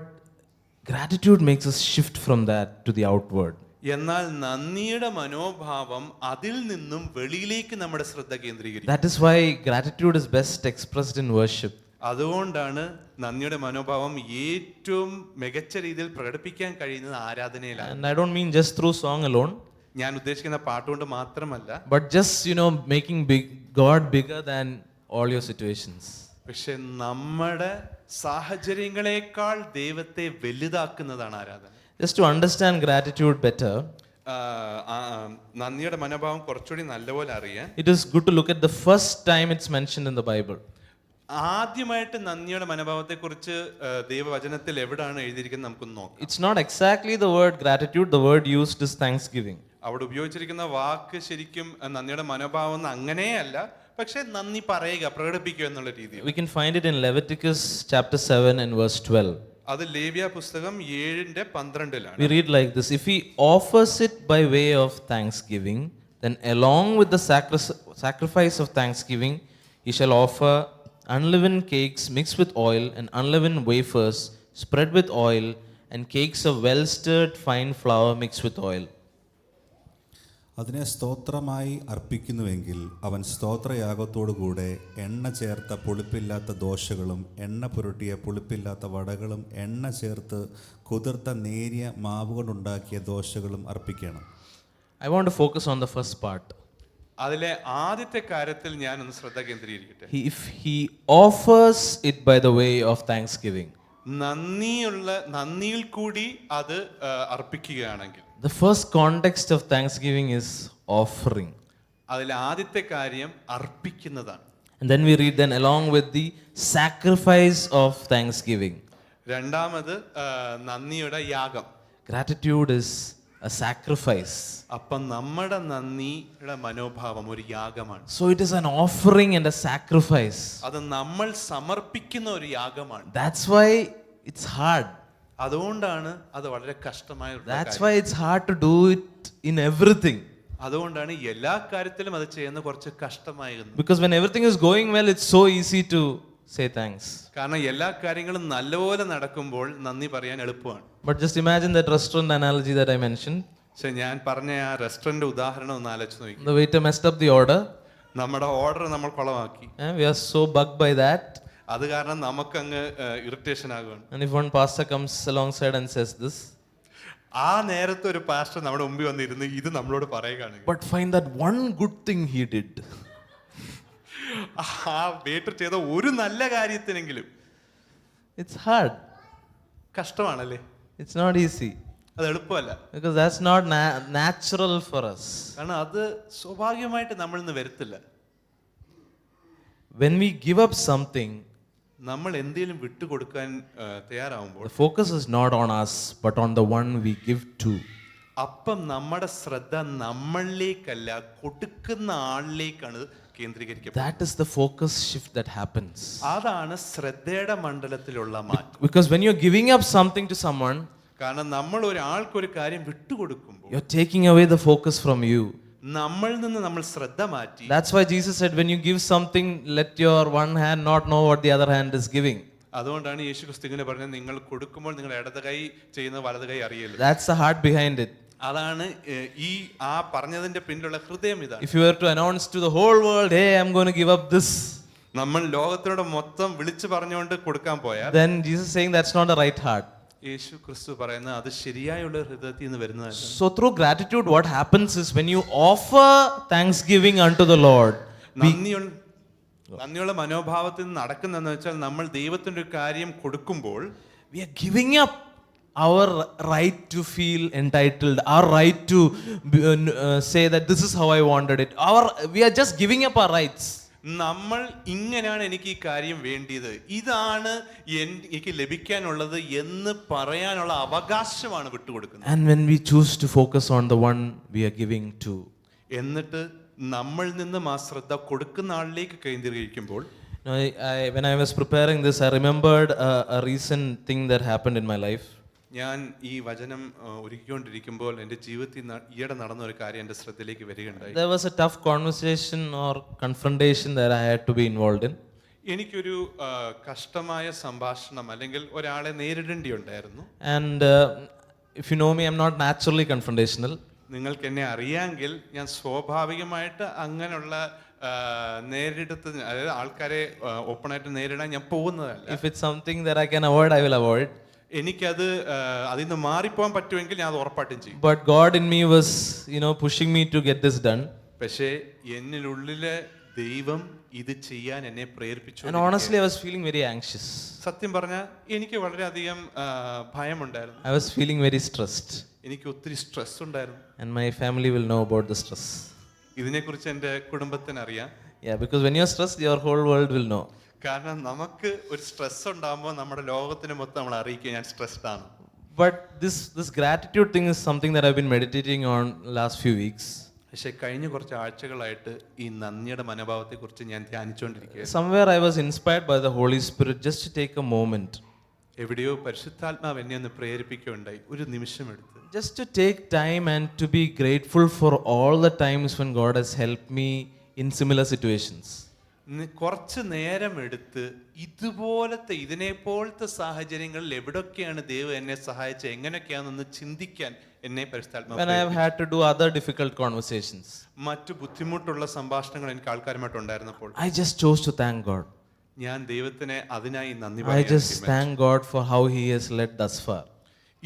gratitude makes us shift from that to the outward. എന്നാൽ നന്ദിയുടെ മനോഭാവം അതിൽ നിന്നും വെളിയിലേക്ക് നമ്മുടെ ശ്രദ്ധ കേന്ദ്രീകരിക്കും. That is why gratitude is best expressed in worship. അതുകൊണ്ടാണ് നന്ദിയുടെ മനോഭാവം ഏറ്റവും മികച്ച രീതിയിൽ പ്രകടിപ്പിക്കാൻ കഴിയുന്നത് ആരാധനയിലാണ്. And I don't mean just through song alone, ഞാൻ ഉദ്ദേശിക്കുന്ന പാട്ടുകൊണ്ട് മാത്രമല്ല, but just making God bigger than all your situations. പക്ഷെ നമ്മുടെ സാഹചര്യങ്ങളെക്കാൾ ദൈവത്തെ വലുതാക്കുന്നതാണ് ആരാധന. Just to understand gratitude better, നന്ദിയുടെ മനോഭാവം കുറച്ചുകൂടി നല്ലപോലെ അറിയാൻ it is good to look at the first time it's mentioned in the Bible. ആദ്യമായിട്ട് നന്ദിയുടെ മനോഭാവത്തെ കുറിച്ച് ദൈവവചനത്തിൽ എവിടാണ് എഴുതിയിരിക്കുന്നത് നമുക്കൊന്ന് നോക്കാം. It's not exactly the word gratitude, the word used is thanksgiving. അവിടെ ഉപയോഗിച്ചിരിക്കുന്ന വാക്ക് ശരിക്കും നന്ദിയുടെ മനോഭാവം അങ്ങനെയല്ല, പക്ഷെ നന്ദി പറയുക, പ്രകടിപ്പിക്കുക എന്നുള്ള രീതിയിൽ. We can find it in Leviticus chapter 7 and verse 12. അത് ലേവ്യ പുസ്തകം 7:12 We read like this: if he offers it by way of thanksgiving, then along with the sacrifice of thanksgiving, he shall offer unleavened cakes mixed with oil and unleavened wafers spread with oil and cakes of well-stirred fine flour mixed with oil. അതിനെ സ്തോത്രമായി അർപ്പിക്കുന്നുവെങ്കിൽ അവൻ സ്തോത്രയാഗത്തോടുകൂടെ എണ്ണ ചേർത്ത പുളിപ്പില്ലാത്ത ദോശകളും എണ്ണ പുരട്ടിയ പുളിപ്പില്ലാത്ത വടകളും എണ്ണ ചേർത്ത് കുതിർത്ത നേരിയ മാവ് കൊണ്ടുണ്ടാക്കിയ ദോശകളും അർപ്പിക്കണം. I want to focus on the first part. അതിലെ ആദ്യത്തെ കാര്യത്തിൽ ഞാൻ ഒന്ന് ശ്രദ്ധ കേന്ദ്രീകരിക്കട്ടെ. If he offers it by the way of thanksgiving, നന്ദിയിൽ കൂടി അത് അർപ്പിക്കുകയാണെങ്കിൽ, the first context of thanksgiving is offering. അതിലെ ആദ്യത്തെ കാര്യം അർപ്പിക്കുന്നതാണ്. And then we read then along with the sacrifice of thanksgiving. രണ്ടാമത് നന്ദിയുടെ യാഗം. Gratitude is a sacrifice. അപ്പം നമ്മുടെ നന്ദിയുടെ മനോഭാവം ഒരു യാഗമാണ്. So it is an offering and a sacrifice. അത് നമ്മൾ സമർപ്പിക്കുന്ന ഒരു യാഗമാണ്. That's why it's hard. അതുകൊണ്ടാണ് അത് വളരെ കഷ്ടമായ. That's why it's hard to do it in everything. അതുകൊണ്ടാണ് എല്ലാ കാര്യത്തിലും അത് ചെയ്യുന്ന കുറച്ച് കഷ്ടമായിരുന്നു. Because when everything is going well, it's so easy to say thanks. കാരണം എല്ലാ കാര്യങ്ങളും നല്ലപോലെ നടക്കുമ്പോൾ നന്ദി പറയാൻ എളുപ്പമാണ്. But just imagine that restaurant analogy that I mentioned. പക്ഷെ ഞാൻ പറഞ്ഞ ആ റെസ്റ്റോറന്റ് ഉദാഹരണം ഒന്ന് ആലോചിച്ച് നോക്കി. The waiter messed up the order. നമ്മുടെ ഓർഡർ നമ്മൾ കുളമാക്കി. We are so bugged by that. അത് കാരണം നമുക്കങ്ങ് irritation ആകുകയാണ്. And if one pastor comes alongside and says this, ആ നേരത്തെ ഒരു പാസ്റ്റർ നമ്മുടെ മുമ്പിൽ വന്നിരുന്ന് ഇത് നമ്മളോട് പറയുകയാണ്. but find that one good thing he did. ആ വെയിറ്റർ ചെയ്ത ഒരു നല്ല കാര്യത്തിനെങ്കിലും. It's hard. കഷ്ടമാണല്ലേ? It's not easy. അത് എളുപ്പമല്ല. Because that's not natural for us. കാരണം അത് സ്വാഭാവികമായിട്ട് നമ്മളിൽ നിന്ന് വരത്തില്ല. When we give up something, നമ്മൾ എന്തെങ്കിലും വിട്ടുകൊടുക്കാൻ തയ്യാറാവുമ്പോൾ the focus is not on us but on the one we give to. അപ്പം നമ്മുടെ ശ്രദ്ധ നമ്മളിലേക്കല്ല, കൊടുക്കുന്ന ആളിലേക്കാണ് കേന്ദ്രീകരിക്കപ്പെടുന്നത്. That is the focus shift that happens. അതാണ് ശ്രദ്ധയുടെ മണ്ഡലത്തിലുള്ള മാറ്റം. Because when you're giving up something to someone, കാരണം നമ്മൾ ഒരാൾക്കൊരു കാര്യം വിട്ടുകൊടുക്കുമ്പോൾ you're taking away the focus from you. നമ്മളിൽ നിന്ന് നമ്മൾ ശ്രദ്ധ മാറ്റി. That's why Jesus said, when you give something, let your one hand not know what the other hand is giving. അതുകൊണ്ടാണ് യേശു ക്രിസ്തു ഇങ്ങനെ പറഞ്ഞത്, നിങ്ങൾ കൊടുക്കുമ്പോൾ നിങ്ങൾ ഇടത് കൈ ചെയ്യുന്ന വലത് കൈ അറിയരുത്. That's the heart behind it. അതാണ് ഈ ആ പറഞ്ഞതിന്റെ പിന്നിലുള്ള ഹൃദയം ഇതാണ്. If you were to announce to the whole world, hey, I'm going to give up this, നമ്മൾ ലോകത്തിനോട് മൊത്തം വിളിച്ചു പറഞ്ഞുകൊണ്ട് കൊടുക്കാൻ പോയാൽ, then Jesus is saying that's not the right heart. യേശു ക്രിസ്തു പറയുന്നത് അത് ശരിയായുള്ള ഹൃദയത്തിൽ നിന്ന് വരുന്നതല്ല. So through gratitude, what happens is when you offer thanksgiving unto the Lord, നന്ദിയുള്ള മനോഭാവത്തിൽ നിന്ന് നടക്കുന്നതെന്ന് വെച്ചാൽ, നമ്മൾ ദൈവത്തിന്റെ ഒരു കാര്യം കൊടുക്കുമ്പോൾ we are giving up our right to feel entitled, our right to say that this is how I wanted it. We are just giving up our rights. നമ്മൾ ഇങ്ങനെയാണ് എനിക്ക് ഈ കാര്യം വേണ്ടിയത്, ഇതാണ് എനിക്ക് ലഭിക്കാനുള്ളത് എന്ന് പറയാനുള്ള അവകാശമാണ് വിട്ടുകൊടുക്കുന്നത്. And when we choose to focus on the one we are giving to, എന്നിട്ട് നമ്മൾ നിന്നും ആ ശ്രദ്ധ കൊടുക്കുന്ന ആളിലേക്ക് കേന്ദ്രീകരിക്കുമ്പോൾ, when I was preparing this, I remembered a recent thing that happened in my life. ഞാൻ ഈ വചനം ഒരുക്കിക്കൊണ്ടിരിക്കുമ്പോൾ എൻ്റെ ജീവിതത്തിൽ ഈയിടെ നടന്ന ഒരു കാര്യം എൻ്റെ ശ്രദ്ധയിലേക്ക് വരികയുണ്ടായി. There was a tough conversation or confrontation that I had to be involved in. എനിക്കൊരു കഷ്ടമായ സംഭാഷണം അല്ലെങ്കിൽ ഒരാളെ നേരിടേണ്ടിയുണ്ടായിരുന്നു. And if you know me, I'm not naturally confrontational. നിങ്ങൾക്ക് എന്നെ അറിയാമെങ്കിൽ ഞാൻ സ്വാഭാവികമായിട്ട് അങ്ങനെയുള്ള നേരിടത്ത്, അതായത് ആൾക്കാരെ ഓപ്പണായിട്ട് നേരിടാൻ ഞാൻ പോകുന്നതല്ല. If it's something that I can avoid, I will avoid. എനിക്കത് അതിൽ നിന്ന് മാറിപ്പോകാൻ പറ്റുമെങ്കിൽ ഞാൻ അത് ഉറപ്പായിട്ടും ചെയ്യും. But God in me was, pushing me to get this done. പക്ഷേ എന്നിനുള്ളിലെ ദൈവം ഇത് ചെയ്യാൻ എന്നെ പ്രേരിപ്പിച്ചു. And honestly, I was feeling very anxious. സത്യം പറഞ്ഞാൽ എനിക്ക് വളരെയധികം ഭയമുണ്ടായിരുന്നു. I was feeling very stressed. എനിക്ക് ഒത്തിരി സ്ട്രെസ് ഉണ്ടായിരുന്നു. And my family will know about the stress. ഇതിനെക്കുറിച്ച് എൻ്റെ കുടുംബത്തിന് അറിയാം. Yeah, because when you're stressed, your whole world will know. കാരണം നമുക്ക് ഒരു സ്ട്രെസ് ഉണ്ടാകുമ്പോൾ നമ്മുടെ ലോകത്തിന് മൊത്തം നമ്മൾ അറിയിക്കുക ഞാൻ സ്ട്രെസ്ഡ് ആണ്. But this gratitude thing is something that I've been meditating on last few weeks. പക്ഷേ കഴിഞ്ഞ കുറച്ച് ആഴ്ചകളായിട്ട് ഈ നന്ദിയുടെ മനോഭാവത്തെക്കുറിച്ച് ഞാൻ ധ്യാനിച്ചുകൊണ്ടിരിക്കുകയായിരുന്നു. Somewhere I was inspired by the Holy Spirit just to take a moment. എവിടെയോ പരിശുദ്ധാത്മാവ് എന്നെ ഒന്ന് പ്രേരിപ്പിക്കുകയുണ്ടായി, ഒരു നിമിഷം എടുത്ത്. Just to take time and to be grateful for all the times when God has helped me in similar situations. കുറച്ച് നേരം എടുത്ത് ഇതിനെപ്പോലത്തെ സാഹചര്യങ്ങളിൽ എവിടൊക്കെയാണ് ദൈവം എന്നെ സഹായിച്ചത്, എങ്ങനെയൊക്കെയാണെന്ന് ചിന്തിക്കാൻ എന്നെ പരിശുദ്ധാത്മാവ്. When I have had to do other difficult conversations, മറ്റു ബുദ്ധിമുട്ടുള്ള സംഭാഷണങ്ങൾ എനിക്ക് ആൾക്കാരുമായിട്ട് ഉണ്ടായിരുന്നപ്പോൾ, I just chose to thank God. ഞാൻ ദൈവത്തിനെ അതിനായി നന്ദി I just thank God for how He has led thus far.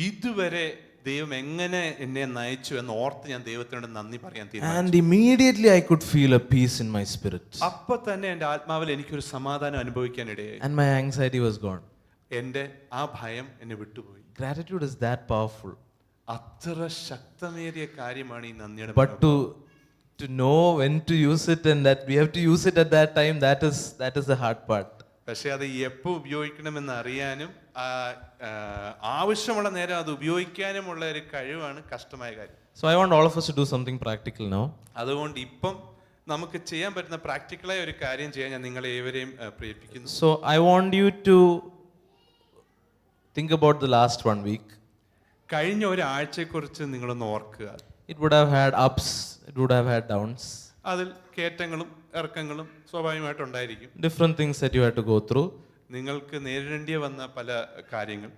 ഇതുവരെ ദൈവം എങ്ങനെ എന്നെ നയിച്ചു എന്ന് ഓർത്ത് ഞാൻ ദൈവത്തിനോട് നന്ദി പറയാൻ തീരുമാനിച്ചു. And immediately I could feel a peace in my spirit. അപ്പോൾ തന്നെ എൻ്റെ ആത്മാവിൽ എനിക്കൊരു സമാധാനം അനുഭവിക്കാൻ ഇടയായി. And my anxiety was gone. എൻ്റെ ആ ഭയം എന്നെ വിട്ടുപോയി. Gratitude is that powerful. അത്ര ശക്തമേറിയ കാര്യമാണ് ഈ നന്ദിയുടെ. But to know when to use it and that we have to use it at that time, that is the hard part. പക്ഷെ അത് എപ്പോൾ ഉപയോഗിക്കണമെന്ന് അറിയാനും ആവശ്യമുള്ള നേരം അത് ഉപയോഗിക്കാനുമുള്ള ഒരു കഴിവാണ് കഷ്ടമായ കാര്യം. So I want all of us to do something practical now. അതുകൊണ്ട് ഇപ്പം നമുക്ക് ചെയ്യാൻ പറ്റുന്ന പ്രാക്ടിക്കലായ ഒരു കാര്യം ചെയ്യാൻ ഞാൻ നിങ്ങളെ ഏവരെയും പ്രേരിപ്പിക്കുന്നു. So I want you to think about the last 1 week. കഴിഞ്ഞ ഒരാഴ്ചയെക്കുറിച്ച് നിങ്ങളൊന്ന് ഓർക്കുക. It would have had ups, it would have had downs. അതിൽ കയറ്റങ്ങളും ഇറക്കങ്ങളും സ്വാഭാവികമായിട്ടുണ്ടായിരിക്കും. Different things that you had to go through. നിങ്ങൾക്ക് നേരിടേണ്ടി വന്ന പല കാര്യങ്ങൾ.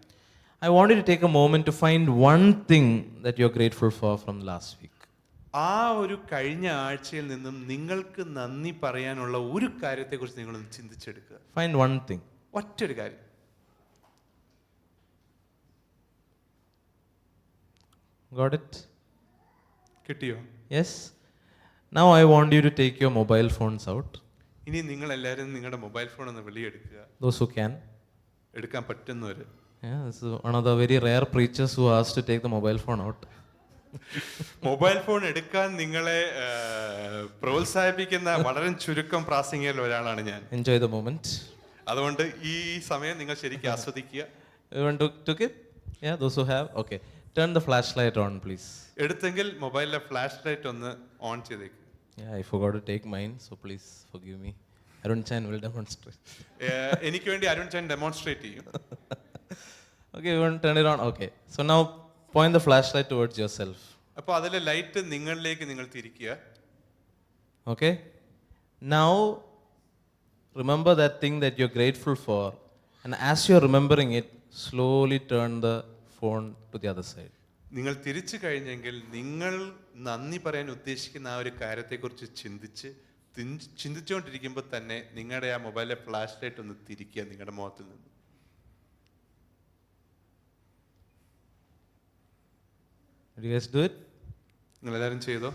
I want you to take a moment to find one thing that you're grateful for from the last week. ആ ഒരു കഴിഞ്ഞ ആഴ്ചയിൽ നിന്നും നിങ്ങൾക്ക് നന്ദി പറയാനുള്ള ഒരു കാര്യത്തെക്കുറിച്ച് നിങ്ങളൊന്ന് ചിന്തിച്ചെടുക്കുക. Find one thing. ഒറ്റൊരു കാര്യം. Got it? കിട്ടിയോ? Yes. Now I want you to take your mobile phones out. ഇനി നിങ്ങൾ എല്ലാവരും നിങ്ങളുടെ മൊബൈൽ ഫോൺ ഒന്ന് വെളിയെടുക്കുക. Those who can. എടുക്കാൻ പറ്റുന്നവര്. Yeah, this is one of the very rare preachers who asked to take the mobile phone out. Mobile phone എടുക്കാൻ നിങ്ങളെ പ്രോത്സാഹിപ്പിക്കുന്ന വളരെ ചുരുക്കം പ്രാസംഗികരിൽ ഒരാളാണ് ഞാൻ. Enjoy the moment. അതുകൊണ്ട് ഈ സമയം നിങ്ങൾ ശരിക്കും ആസ്വദിക്കുക. Everyone took it? Yeah, those who have? Okay. turn the flashlight on, please. എടുത്തെങ്കിൽ മൊബൈലിലെ ഫ്ലാഷ് ലൈറ്റ് ഒന്ന് ഓൺ ചെയ്തേക്ക്. Yeah, I forgot to take mine, so please forgive me. Arun Chan will demonstrate. എനിക്ക് വേണ്ടി അരുൺ ചാൻ ഡെമോൺസ്ട്രേറ്റ് ചെയ്യും. Okay, you want to turn it on? Okay. So now point the flashlight towards yourself. അപ്പോൾ അതിലെ ലൈറ്റ് നിങ്ങളിലേക്ക് നിങ്ങൾ തിരിക്കുക. Okay? Now remember that thing that you're grateful for, and as you're remembering it, slowly turn the phone to the other side. നിങ്ങൾ തിരിച്ചു കഴിഞ്ഞെങ്കിൽ നിങ്ങൾ നന്ദി പറയാൻ ഉദ്ദേശിക്കുന്ന ആ ഒരു കാര്യത്തെക്കുറിച്ച് ചിന്തിച്ചുകൊണ്ടിരിക്കുമ്പോൾ തന്നെ നിങ്ങളുടെ ആ മൊബൈലിലെ ഫ്ലാഷ് ലൈറ്റ് ഒന്ന് തിരിക്കുക നിങ്ങളുടെ മുഖത്തിൽ നിന്ന്. Did you guys do it? നിങ്ങൾ എല്ലാവരും ചെയ്തോ?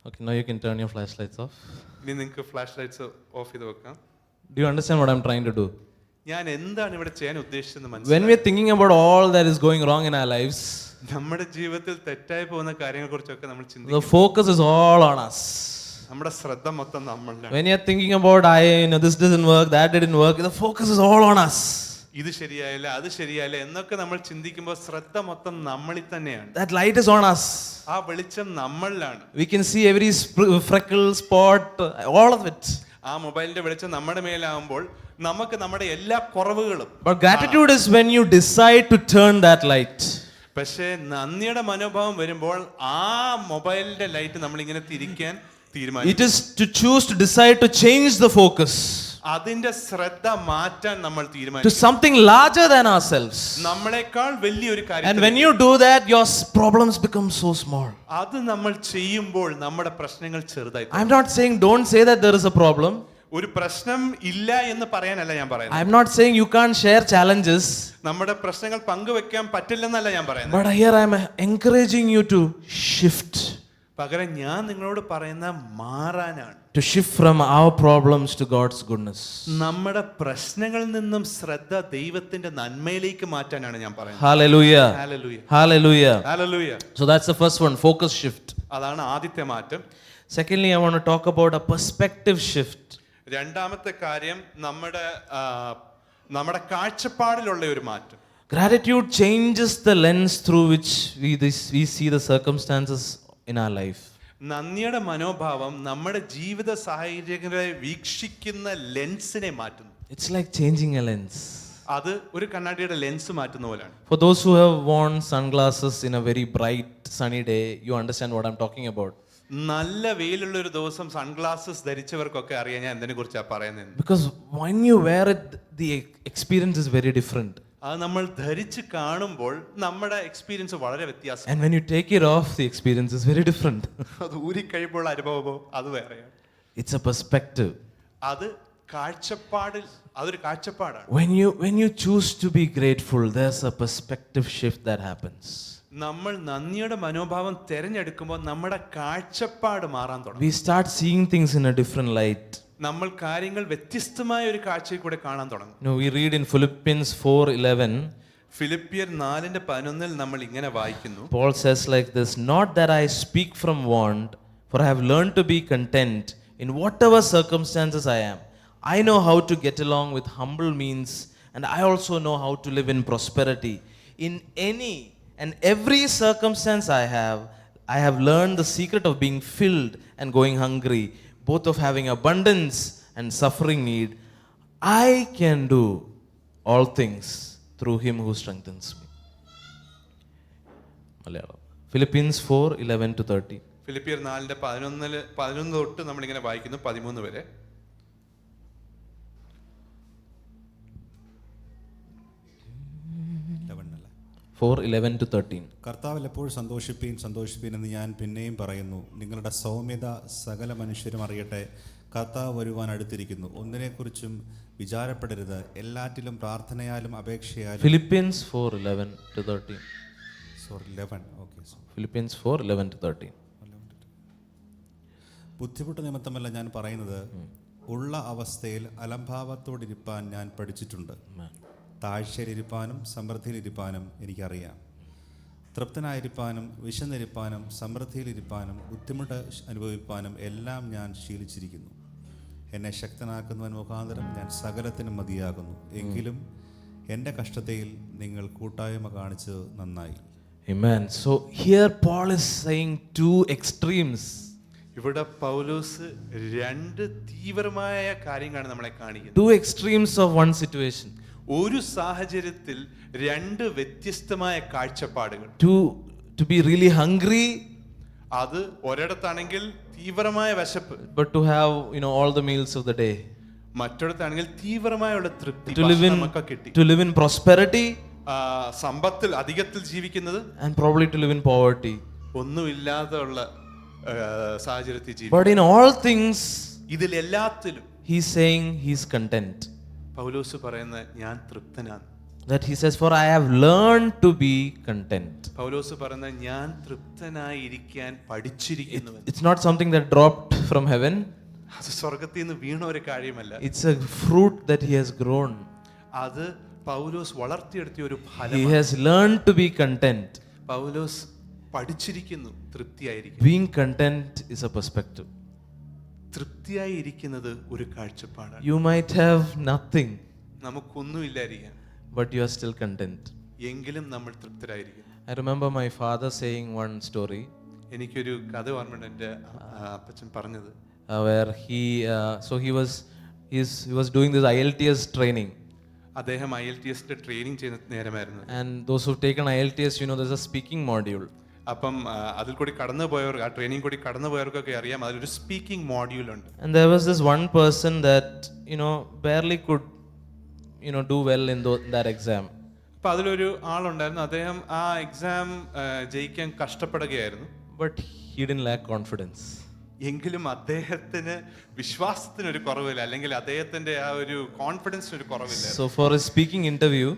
Okay, now you can turn your flashlights off. ഇനി നിങ്ങൾക്ക് ഫ്ലാഷ് ലൈറ്റ്സ് ഓഫ് ചെയ്ത് വെക്കാം. Do you understand what I'm trying to do? ഞാൻ എന്താണ് ഇവിടെ ചെയ്യാൻ ഉദ്ദേശിച്ചതെന്ന് When മനസ്സിലായി. we're thinking about all that is going wrong in our lives, നമ്മുടെ ജീവിതത്തിൽ തെറ്റായി പോകുന്ന കാര്യങ്ങളെ കുറിച്ചൊക്കെ നമ്മൾ the ചിന്തിക്കും. focus is all on us. നമ്മുടെ ശ്രദ്ധ മൊത്തം നമ്മളിലാണ്. When you're thinking about, this didn't work, that didn't work, the focus is all on us. ഇത് ശരിയായില്ല അത് ശരിയായില്ല എന്നൊക്കെ നമ്മൾ ചിന്തിക്കുമ്പോൾ ശ്രദ്ധ മൊത്തം നമ്മളിൽ തന്നെയാണ്. That light is on us. ആ വെളിച്ചം നമ്മളിലാണ്. We can see every freckle, spot, all of it. ആ മൊബൈലിന്റെ വെളിച്ചം നമ്മുടെ മേലാകുമ്പോൾ നമുക്ക് നമ്മുടെ എല്ലാ കുറവുകളും. But gratitude is when you decide to turn that light. പക്ഷേ നന്ദിയുടെ മനോഭാവം വരുമ്പോൾ ആ മൊബൈലിന്റെ ലൈറ്റ് നമ്മളിങ്ങനെ തിരിക്കാൻ തീരുമാനിക്കും. It is to choose to decide to change the focus അതിന്റെ ശ്രദ്ധ മാറ്റാൻ നമ്മൾ to തീരുമാനിക്കും. something larger than ourselves. നമ്മളെക്കാൾ വലിയൊരു And കാര്യം. when you do that, your problems become so small. അത് നമ്മൾ ചെയ്യുമ്പോൾ നമ്മുടെ പ്രശ്നങ്ങൾ ചെറുതായി. I'm not saying don't say that there is a problem. ഒരു പ്രശ്നം ഇല്ല എന്ന് പറയാനല്ല ഞാൻ പറയുന്നത്. I'm not saying you can't share challenges. നമ്മുടെ പ്രശ്നങ്ങൾ പങ്കുവെക്കാൻ പറ്റില്ലെന്നല്ല ഞാൻ പറയുന്നത്. But here I'm encouraging you to shift. പകരം ഞാൻ നിങ്ങളോട് പറയുന്ന മാറാനാണ്. To shift from our problems to God's goodness. നമ്മുടെ പ്രശ്നങ്ങളിൽ നിന്നും ശ്രദ്ധ ദൈവത്തിന്റെ നന്മയിലേക്ക് മാറ്റാനാണ് ഞാൻ പറയുന്നത്. Hallelujah. Hallelujah. Hallelujah. Hallelujah. So that's the first one, focus shift. അതാണ് ആദ്യത്തെ മാറ്റം. Secondly, I want to talk about a perspective shift. രണ്ടാമത്തെ കാര്യം നമ്മുടെ കാഴ്ചപ്പാടിലുള്ള ഒരു മാറ്റം. Gratitude changes the lens through which we see the circumstances in our life. നന്ദിയുടെ മനോഭാവം നമ്മുടെ ജീവിത സാഹചര്യങ്ങളെ വീക്ഷിക്കുന്ന ലെൻസിനെ മാറ്റുന്നു. It's like changing a lens. അത് ഒരു കണ്ണാടിയുടെ ലെൻസ് മാറ്റുന്ന പോലെയാണ്. For those who have worn sunglasses in a very bright sunny day, you understand what I'm talking about. നല്ല വെയിലുള്ള ഒരു ദിവസം സൺഗ്ലാസസ് ധരിച്ചവർക്കൊക്കെ അറിയാം ഞാൻ എന്തിനെ കുറിച്ചാണ് പറയുന്നത്. Because when you wear it, the experience is very different. അത് നമ്മൾ ധരിച്ച് കാണുമ്പോൾ നമ്മുടെ എക്സ്പീരിയൻസ് വളരെ വ്യത്യാസം. And when you take it off, the experience is very different. അത് ഊരി കഴിയുമ്പോൾ അനുഭവമോ അത് വേറെയാണ്. It's a perspective. അത് കാഴ്ചപ്പാടിൽ അതൊരു കാഴ്ചപ്പാടാണ്. When you choose to be grateful, there's a perspective shift that happens. നമ്മൾ നന്ദിയുടെ മനോഭാവം തിരഞ്ഞെടുക്കുമ്പോൾ നമ്മുടെ കാഴ്ചപ്പാട് മാറാൻ തുടങ്ങും. We start seeing things in a different light. നമ്മൾ കാര്യങ്ങൾ വ്യത്യസ്തമായ ഒരു കാഴ്ചയിൽ കൂടെ കാണാൻ തുടങ്ങും. We read in Philippians 4:11. ഫിലിപ്പിയർ 4:11 നമ്മൾ ഇങ്ങനെ വായിക്കുന്നു. Paul says like this, not that I speak from want, for I have learned to be content in whatever circumstances I am. I know how to get along with humble means, and I also know how to live in prosperity. In any and every circumstance I have learned the secret of being filled and going hungry, both of having abundance and suffering need. I can do all things through him who strengthens me. Malayalam. Philippians 4:11-13. ഫിലിപ്പിയർ 4:11 തൊട്ട് നമ്മളിങ്ങനെ വായിക്കുന്നു 13 വരെ. അല്ല 4:11-13. കർത്താവിൽ എപ്പോഴും സന്തോഷിപ്പീൻ എന്ന് ഞാൻ പിന്നെയും പറയുന്നു. നിങ്ങളുടെ സൗമ്യത സകല മനുഷ്യരും അറിയട്ടെ. കർത്താവ് വരുവാൻ അടുത്തിരിക്കുന്നു. ഒന്നിനെക്കുറിച്ചും വിചാരപ്പെടരുത്. എല്ലാറ്റിലും പ്രാർത്ഥനയാലും അപേക്ഷയാലും. Philippians 4:11-13. സോറി 11. ഓക്കെ. Philippians 4:11-13. ബുദ്ധിമുട്ട് നിമിത്തമല്ല ഞാൻ പറയുന്നത്, ഉള്ള അവസ്ഥയിൽ അലംഭാവത്തോടിരിപ്പാൻ ഞാൻ പഠിച്ചിട്ടുണ്ട്. താഴ്ചയിലിരിപ്പാനും സമൃദ്ധിയിലിരിപ്പാനും എനിക്കറിയാം. തൃപ്തനായിരിക്കാനും വിശന്നിരിപ്പാനും സമൃദ്ധിയിലിരിപ്പാനും ബുദ്ധിമുട്ട് അനുഭവിപ്പാനും എല്ലാം ഞാൻ ശീലിച്ചിരിക്കുന്നു. എന്നെ ശക്തനാക്കുന്നവൻ മുഖാന്തരം ഞാൻ സകലത്തിനും മതിയാകുന്നു. എങ്കിലും എൻ്റെ കഷ്ടതയിൽ നിങ്ങൾ കൂട്ടായ്മ കാണിച്ചത് നന്നായി. Amen. So here Paul is saying two extremes. ഇവിടെ പൗലോസ് രണ്ട് തീവ്രമായ കാര്യങ്ങളാണ് നമ്മളെ കാണിക്കുന്നത്. Two extremes of one situation. ഒരു സാഹചര്യത്തിൽ രണ്ട് വ്യത്യസ്തമായ കാഴ്ചപ്പാടുകൾ. To be really hungry, അത് ഒരിടത്താണെങ്കിൽ തീവ്രമായ വിശപ്പ്, but to have, all the meals of the day. മറ്റൊരിടത്താണെങ്കിൽ തീവ്രമായുള്ള തൃപ്തി, To live ഭക്ഷണമൊക്കെ കിട്ടി. in prosperity, സമ്പത്തിൽ അധികത്തിൽ ജീവിക്കുന്നത്, and probably to live in poverty. ഒന്നുമില്ലാതെയുള്ള സാഹചര്യത്തിൽ But ജീവിക്കുന്നത്. in all things, ഇതിലെല്ലാത്തിലും he's saying he's content. പൗലോസ് പറയുന്നത് ഞാൻ തൃപ്തനാണ്. That he says, for I have learned to be content. പൗലോസ് പറയുന്നത് ഞാൻ തൃപ്തനായിരിക്കാൻ പഠിച്ചിരിക്കുന്നു. It's not something that dropped from heaven. അത് സ്വർഗത്തിൽ നിന്ന് വീണ ഒരു കാര്യമല്ല. It's a fruit that he has grown. അത് പൗലോസ് വളർത്തിയെടുത്തിയ ഒരു He ഫലമാണ്. has learned to be content. Paulose പഠിച്ചിരിക്കുന്നു തൃപ്തിയായിരിക്കും. Being content is a perspective. തൃപ്തിയായിരിക്കുന്നത് ഒരു കാഴ്ചപ്പാടാണ്. You might have nothing, നമുക്കൊന്നുമില്ലായിരിക്കാം, but you are still content. എങ്കിലും നമ്മൾ തൃപ്തരായിരിക്കും. I remember my father saying one story എനിക്കൊരു കഥ ഓർമ്മയുണ്ട്, എൻ്റെ അപ്പച്ചൻ പറഞ്ഞത്. where he was doing this IELTS training. അദ്ദേഹം IELTS ട്രെയിനിങ് ചെയ്യുന്ന നേരമായിരുന്നു. And those who've taken IELTS, there's a speaking module. അപ്പം അതിൽ കൂടി കടന്നുപോയവർ, ആ ട്രെയിനിങ് കൂടി കടന്നുപോയവർക്കൊക്കെ അറിയാം, അതിലൊരു സ്പീക്കിംഗ് മോഡ്യൂൾ ഉണ്ട്. And there was this one person that barely could do well in that exam. അപ്പം അതിലൊരു ആളുണ്ടായിരുന്നു, അദ്ദേഹം ആ എക്സാം ജയിക്കാൻ കഷ്ടപ്പെടുകയായിരുന്നു. But he didn't lack confidence. എങ്കിലും അദ്ദേഹത്തിന് വിശ്വാസത്തിനൊരു കുറവില്ല, അല്ലെങ്കിൽ അദ്ദേഹത്തിന്റെ ആ ഒരു കോൺഫിഡൻസിന് ഒരു കുറവില്ല. So for his speaking interview,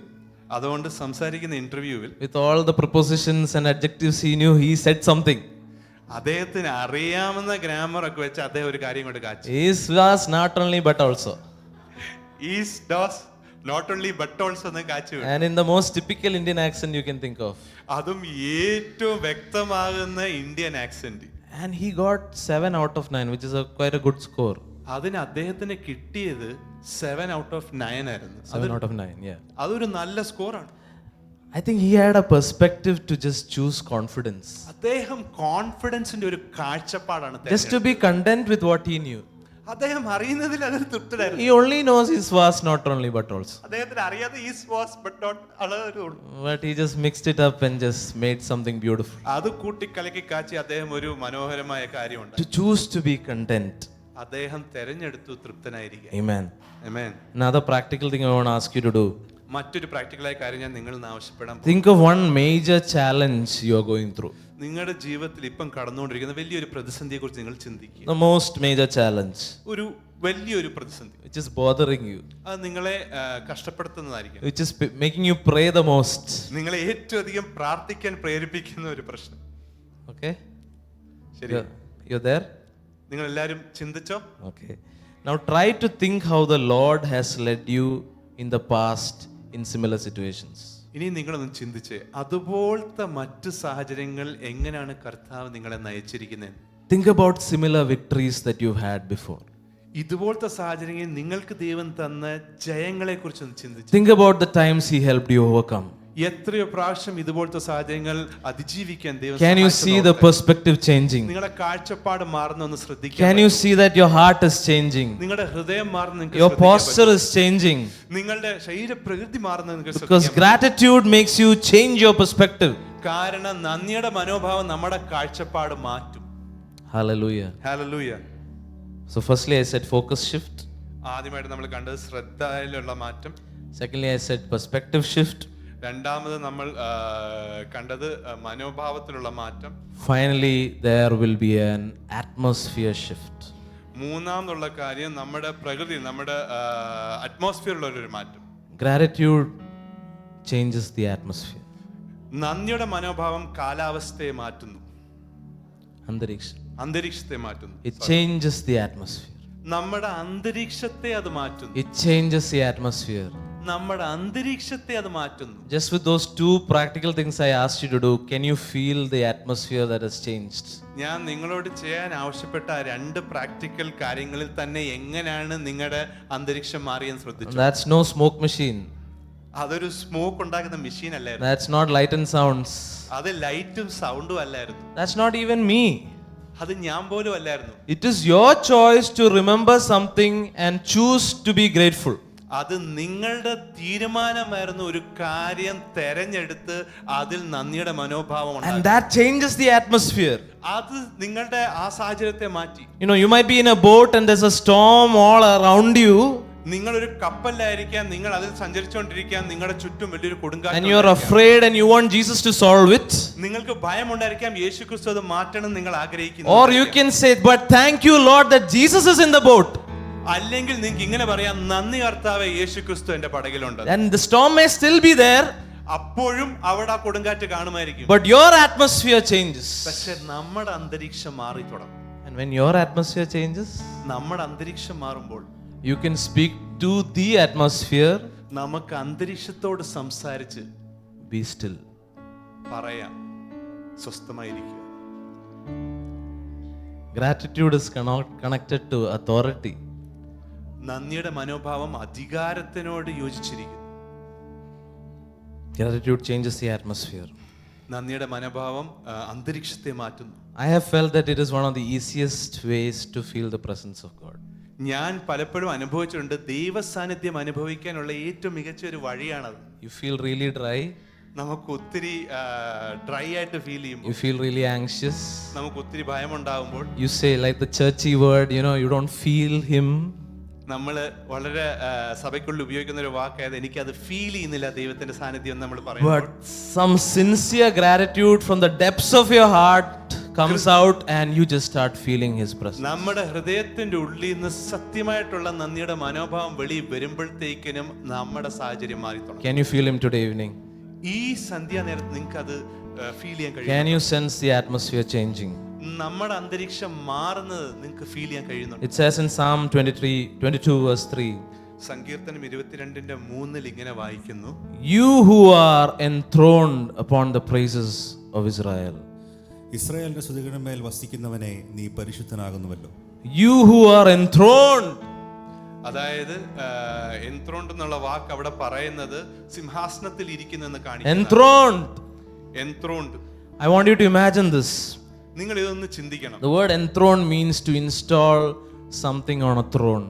അതുകൊണ്ട് സംസാരിക്കുന്ന ഇന്റർവ്യൂവിൽ with all the prepositions and adjectives he knew, he said something. അദ്ദേഹത്തിന് അറിയാവുന്ന ഗ്രാമർ ഒക്കെ വെച്ച് അദ്ദേഹം ഒരു കാര്യം കൊണ്ട് കാച്ചു. Is was not only but also. Is does not only but also എന്ന് കാച്ചു. And in the most typical Indian accent you can think of. അതും ഏറ്റവും വ്യക്തമാകുന്ന Indian accent. And he got 7 out of 9, which is quite a good score. അതിന് അദ്ദേഹത്തിന് കിട്ടിയത് 7 out of 9 ആയിരുന്നു. 7 out of 9, yeah. അതൊരു നല്ല സ്കോറാണ്. I think he had a perspective to just choose confidence. അദ്ദേഹം കോൺഫിഡൻസിന്റെ ഒരു കാഴ്ചപ്പാടാണ്. Just to be content with what he knew. അദ്ദേഹം അറിയുന്നതിൽ അതിൽ തൃപ്തനായിരുന്നു. He only knows his was not only but also. അദ്ദേഹത്തിന് അറിയാതെ ഈസ് വാസ് ബട്ട് നോട്ട് അളവ്. But he just mixed it up and just made something beautiful. അത് കൂട്ടിക്കലക്കി കാച്ചി അദ്ദേഹം ഒരു മനോഹരമായ കാര്യമുണ്ട്. To choose to be content. അദ്ദേഹം തെരഞ്ഞെടുത്തു തൃപ്തനായിരിക്കുക. Amen. Amen. Another practical thing I want to ask you to do. മറ്റൊരു പ്രാക്ടിക്കലായ കാര്യം ഞാൻ നിങ്ങളിൽ നിന്ന് ആവശ്യപ്പെടാം. Think of one major challenge you are going through. നിങ്ങളുടെ ജീവിതത്തിൽ ഇപ്പം കടന്നുകൊണ്ടിരിക്കുന്ന വലിയൊരു പ്രതിസന്ധിയെ കുറിച്ച് നിങ്ങൾ ചിന്തിക്കുക. The most major challenge. ഒരു വലിയൊരു പ്രതിസന്ധി Which is bothering you. അത് നിങ്ങളെ കഷ്ടപ്പെടുത്തുന്നതായിരിക്കും. Which is making you pray the most. നിങ്ങളെ ഏറ്റവും അധികം പ്രാർത്ഥിക്കാൻ പ്രേരിപ്പിക്കുന്ന ഒരു പ്രശ്നം. Okay? ശരി, You're there? നിങ്ങൾ എല്ലാവരും ചിന്തിച്ചോ? Okay. Now try to think how the Lord has led you in the past in similar situations. ഇനി നിങ്ങളൊന്ന് ചിന്തിച്ചേ, അതുപോലത്തെ മറ്റു സാഹചര്യങ്ങൾ എങ്ങനെയാണ് കർത്താവ് നിങ്ങളെ നയിച്ചിരിക്കുന്നത്? Think about similar victories that you've had before. ഇതുപോലത്തെ സാഹചര്യങ്ങളിൽ നിങ്ങൾക്ക് ദൈവം തന്ന ജയങ്ങളെ കുറിച്ച് ഒന്ന് ചിന്തിച്ചു. Think about the times He helped you overcome. എത്രയോ പ്രാവശ്യം ഇതുപോലത്തെ സാഹചര്യങ്ങൾ അതിജീവിക്കാൻ ദൈവം Can you see the perspective changing? നിങ്ങളുടെ കാഴ്ചപ്പാട് മാറുന്ന ഒന്ന് ശ്രദ്ധിക്കുക. Can you see that your heart is changing? നിങ്ങളുടെ ഹൃദയം മാറുന്ന നിങ്ങൾക്ക് Your ശ്രദ്ധിക്കാൻ posture is changing. പറ്റും. നിങ്ങളുടെ ശരീരപ്രകൃതി മാറുന്ന നിങ്ങൾക്ക് Because ശ്രദ്ധിക്കാൻ പറ്റും. gratitude makes you change your perspective. കാരണം നന്ദിയുടെ മനോഭാവം നമ്മുടെ കാഴ്ചപ്പാട് മാറ്റും. Hallelujah. Hallelujah. So firstly I said focus shift. ആദ്യമായിട്ട് നമ്മൾ കണ്ടത് ശ്രദ്ധയിലുള്ള മാറ്റം. Secondly I said perspective shift. രണ്ടാമത് നമ്മൾ കണ്ടത് മനോഭാവത്തിലുള്ള മാറ്റം. Finally there will be an atmosphere shift. മൂന്നാമതുള്ള കാര്യം നമ്മുടെ പ്രകൃതി, നമ്മുടെ അറ്റ്മോസ്ഫിയറിലുള്ള ഒരു മാറ്റം. Gratitude changes the atmosphere. നന്ദിയുടെ മനോഭാവം കാലാവസ്ഥയെ മാറ്റുന്നു, അന്തരീക്ഷത്തെ മാറ്റുന്നു. It changes the atmosphere. നമ്മുടെ അന്തരീക്ഷത്തെ അത് മാറ്റുന്നു. It changes the atmosphere. നമ്മുടെ അന്തരീക്ഷത്തെ അത് മാറ്റുന്നു. Just with those two practical things I asked you to do, can you feel the atmosphere that has changed? ഞാൻ നിങ്ങളോട് ചെയ്യാൻ ആവശ്യപ്പെട്ട ആ രണ്ട് പ്രാക്ടിക്കൽ കാര്യങ്ങളിൽ തന്നെ എങ്ങനെയാണ് നിങ്ങളുടെ അന്തരീക്ഷം മാറിയെന്ന് ശ്രദ്ധിച്ചു. That's no smoke machine. അതൊരു സ്മോക്ക് ഉണ്ടാക്കുന്ന മെഷീൻ അല്ലായിരുന്നു. That's not light and sounds. അത് ലൈറ്റും സൗണ്ടും അല്ലായിരുന്നു. That's not even me. അത് ഞാൻ പോലും അല്ലായിരുന്നു. It is your choice to remember something and choose to be grateful. അത് നിങ്ങളുടെ തീരുമാനമായിരുന്നു ഒരു കാര്യം തെരഞ്ഞെടുത്ത് അതിൽ നന്ദിയുടെ മനോഭാവം And ഉണ്ടാകും. that changes the atmosphere. അത് നിങ്ങളുടെ ആ സാഹചര്യത്തെ മാറ്റി. You know, you might be in a boat and there's a storm all around you. നിങ്ങളൊരു കപ്പലിലായിരിക്കാം, നിങ്ങൾ അതിൽ സഞ്ചരിച്ചുകൊണ്ടിരിക്കാം, നിങ്ങളുടെ ചുറ്റും വലിയൊരു കൊടുങ്കാറ്റ് And you're afraid and you want Jesus to solve it. നിങ്ങൾക്ക് ഭയമുണ്ടായിരിക്കാം, യേശുക്രിസ്തു അത് മാറ്റണം നിങ്ങൾ ആഗ്രഹിക്കുന്നു. Or you can say, but thank you Lord that Jesus is in the boat. അല്ലെങ്കിൽ നിങ്ങൾക്ക് ഇങ്ങനെ പറയാം, നന്ദി കർത്താവേ, യേശുക്രിസ്തു എന്റെ പടകിലുണ്ട്. And the storm may still be there, അപ്പോഴും അവിടെ ആ കൊടുങ്കാറ്റ് കാണുമായിരിക്കും. but your atmosphere changes. പക്ഷെ നമ്മുടെ അന്തരീക്ഷം മാറി തുടങ്ങും. And when your atmosphere changes, നമ്മുടെ അന്തരീക്ഷം മാറുമ്പോൾ you can speak to the atmosphere, നമുക്ക് അന്തരീക്ഷത്തോട് സംസാരിച്ച് be still. പറയാം, സ്വസ്ഥമായിരിക്കുക. Gratitude is connected to authority. നന്ദിയുടെ മനോഭാവം അധികാരത്തിനോട് യോജിച്ചിരിക്കുന്നു. Gratitude changes the atmosphere. നന്ദിയുടെ മനോഭാവം അന്തരീക്ഷത്തെ മാറ്റുന്നു. I have felt that it is one of the easiest ways to feel the presence of God. ഞാൻ പലപ്പോഴും അനുഭവിച്ചിട്ടുണ്ട്, ദൈവ സാന്നിധ്യം അനുഭവിക്കാനുള്ള ഏറ്റവും മികച്ച ഒരു വഴിയാണത്. You feel really dry, നമുക്ക് ഒത്തിരി ഡ്രൈ ആയിട്ട് ഫീൽ ചെയ്യുമ്പോൾ, you feel really anxious. നമുക്ക് ഒത്തിരി ഭയമുണ്ടാകുമ്പോൾ, You say like the churchy word, you know, you don't feel him. നമ്മൾ വളരെ സഭയ്ക്കുള്ളിൽ ഉപയോഗിക്കുന്ന ഒരു വാക്കായത് എനിക്കത് ഫീൽ ചെയ്യുന്നില്ല ദൈവത്തിന്റെ സാന്നിധ്യം എന്ന് നമ്മൾ പറയുമ്പോൾ, But some sincere gratitude from the depths of your heart comes out and you just start feeling his presence. നമ്മുടെ ഹൃദയത്തിന്റെ ഉള്ളിൽ നിന്ന് സത്യമായിട്ടുള്ള നന്ദിയുടെ മനോഭാവം വെളി വരുമ്പോഴത്തേക്കിനും നമ്മുടെ സാഹചര്യം മാറി തുടങ്ങും. Can you feel him today evening? ഈ സന്ധ്യാനേരത്ത് നിങ്ങൾക്ക് അത് ഫീൽ ചെയ്യാൻ കഴിയും. Can you sense the atmosphere changing? നമ്മുടെ അന്തരീക്ഷം മാറുന്നത് നിങ്ങൾക്ക് ഫീൽ ചെയ്യാൻ കഴിയുന്നുണ്ട്. It says in Psalm 22 verse 3, സങ്കീർത്തനം 22:3 ഇങ്ങനെ വായിക്കുന്നു, you who are enthroned upon the praises of Israel. ഇസ്രായേലിന്റെ സ്തുതികളിന്മേൽ വസിക്കുന്നവനെ നീ പരിശുദ്ധനാകുന്നുവല്ലോ. You who are enthroned. അതായത് എൻത്രോണ്ട് എന്നുള്ള വാക്ക് അവിടെ പറയുന്നത് സിംഹാസനത്തിൽ ഇരിക്കുന്നെന്ന് കാണിക്കുന്നു. Enthroned. എൻത്രോണ്ട്. I want you to imagine this. നിങ്ങൾ ഇതൊന്ന് ചിന്തിക്കണം. The word enthroned means to install something on a throne.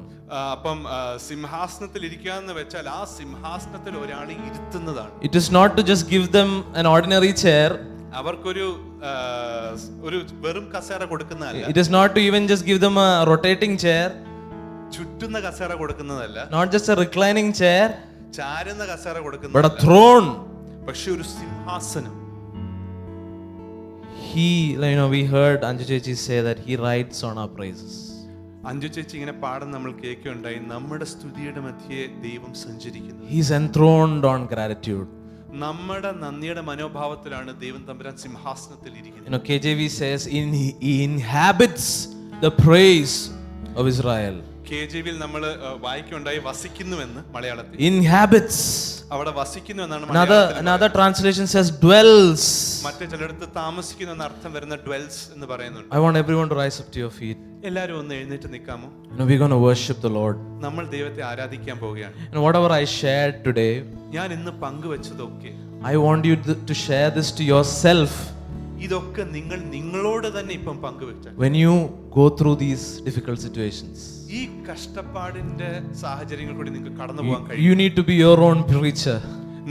അപ്പം സിംഹാസനത്തിൽ ഇരിക്കുക എന്ന് വെച്ചാൽ ആ സിംഹാസനത്തിൽ ഒരാളെ ഇരുത്തുന്നതാണ്. It is not to just give them an ordinary chair. അവർക്കൊരു ഒരു വെറും കസേര കൊടുക്കുന്നതല്ല. It is not to even just give them a rotating chair. ചുറ്റുന്ന കസേര കൊടുക്കുന്നതല്ല. Not just a reclining chair, ചാരുന്ന കസേര but a കൊടുക്കുന്നതല്ല. throne. പക്ഷെ ഒരു സിംഹാസനം. We heard Anju Chechi say that he rides on our praises. Anju ചേച്ചി ഇങ്ങനെ പാടും നമ്മൾ കേൾക്കുകയുണ്ടായി, നമ്മുടെ സ്തുതിയുടെ മധ്യേ ദൈവം സഞ്ചരിക്കുന്നു. He's enthroned on gratitude. നമ്മുടെ നന്ദിയുടെ മനോഭാവത്തിലാണ് ദൈവം തമ്പുരാൻ സിംഹാസനത്തിൽ ഇരിക്കുന്നത്. KJV says he inhabits the praise of Israel. KJV നമ്മൾ വായിക്കുകയുണ്ടായി വസിക്കുന്നുവെന്ന് മലയാളത്തിൽ. Inhabits. അവിടെ വസിക്കുന്നു എന്നാണ് മലയാളത്തിൽ. Another translation says dwells. മറ്റു ചിലയിടത്ത് താമസിക്കുന്നു എന്ന അർത്ഥം വരുന്ന dwells എന്ന് പറയുന്നുണ്ട്. I want everyone to rise up to your feet. എല്ലാവരും ഒന്ന് എഴുന്നേറ്റ് നിൽക്കാമോ? We're going to worship the Lord. നമ്മൾ ദൈവത്തെ ആരാധിക്കാൻ പോവുകയാണ്. And whatever I shared today, ഞാൻ ഇന്ന് പങ്കുവെച്ചതൊക്കെ I want you to share this to yourself. ഇതൊക്കെ നിങ്ങൾ നിങ്ങളോട് തന്നെ ഇപ്പം പങ്കുവെച്ചാൽ When you go through these difficult situations, ഈ കഷ്ടപ്പാടിന്റെ സാഹചര്യങ്ങൾ കൂടി നിങ്ങൾക്ക് കടന്നു പോകാൻ കഴിയും. you need to be your own preacher.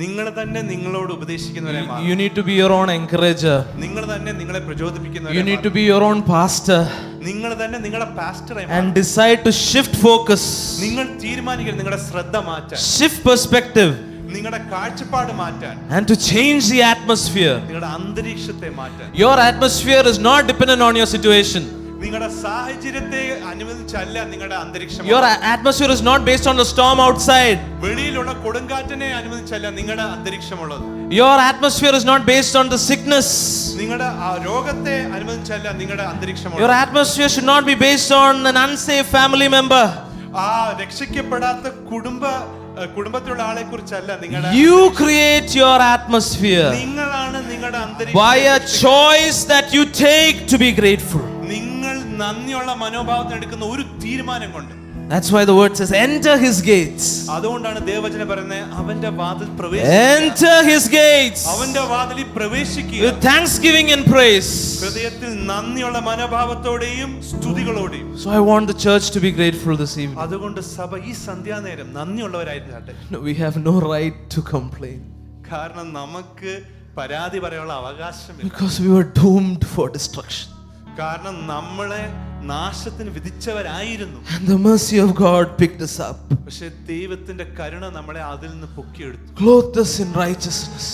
നിങ്ങൾ തന്നെ നിങ്ങളോട് ഉപദേശിക്കുന്നവരെ You need to be your own encourager. നിങ്ങൾ തന്നെ നിങ്ങളെ You പ്രചോദിപ്പിക്കുന്നവരെ need to be your own pastor നിങ്ങൾ തന്നെ നിങ്ങളുടെ പാസ്റ്ററായി and decide to shift focus, നിങ്ങൾ തീരുമാനിക്കണം നിങ്ങളുടെ ശ്രദ്ധ മാറ്റാൻ, shift perspective, നിങ്ങളുടെ കാഴ്ചപ്പാട് മാറ്റാൻ, and to change the atmosphere. നിങ്ങളുടെ അന്തരീക്ഷത്തെ മാറ്റാൻ. Your atmosphere is not dependent on your situation. നിങ്ങളുടെ സാഹചര്യത്തെ അനുവദിച്ചല്ല നിങ്ങളുടെ അന്തരീക്ഷം. Your atmosphere is not based on the storm outside. വെളിയിലുള്ള കൊടുങ്കാറ്റിനെ അനുവദിച്ചല്ല നിങ്ങളുടെ അന്തരീക്ഷമുള്ളത്. Your atmosphere is not based on the sickness. നിങ്ങളുടെ ആ രോഗത്തെ അനുവദിച്ചല്ല നിങ്ങളുടെ അന്തരീക്ഷമുള്ളത്. Your atmosphere should not be based on an unsafe family member. ആ രക്ഷിക്കപ്പെടാത്ത കുടുംബത്തിലുള്ള ആളെ കുറിച്ചല്ല നിങ്ങളുടെ. You create your atmosphere നിങ്ങളാണ് നിങ്ങളുടെ അന്തരീക്ഷം. by a choice that you take to be grateful. നിങ്ങൾ നന്ദിയുള്ള മനോഭാവത്തിന് എടുക്കുന്ന ഒരു തീരുമാനം കൊണ്ട് That's why the word says, enter his gates. അതുകൊണ്ടാണ് ദൈവവചനം പറയുന്നത് അവന്റെ വാതിൽ പ്രവേശിക്കുക. Enter his gates അവന്റെ വാതിലിൽ പ്രവേശിക്കുക. with thanksgiving and praise. ഹൃദയത്തിൽ നന്ദിയുള്ള മനോഭാവത്തോടെയും സ്തുതികളോടെയും. So I want the church to be grateful this evening. അതുകൊണ്ട് സഭ ഈ സന്ധ്യാനേരം നന്ദിയുള്ളവരായിരുന്നാട്ടെ. No, we have no right to complain കാരണം നമുക്ക് പരാതി പറയാനുള്ള അവകാശമില്ല. because we were doomed for destruction. കാരണം നമ്മളെ നാശത്തിന് വിധിച്ചവരായിരുന്നു. And the mercy of God picked us up, പക്ഷെ ദൈവത്തിന്റെ കരുണ നമ്മളെ അതിൽ നിന്ന് പൊക്കിയെടുത്തു. clothed us in righteousness,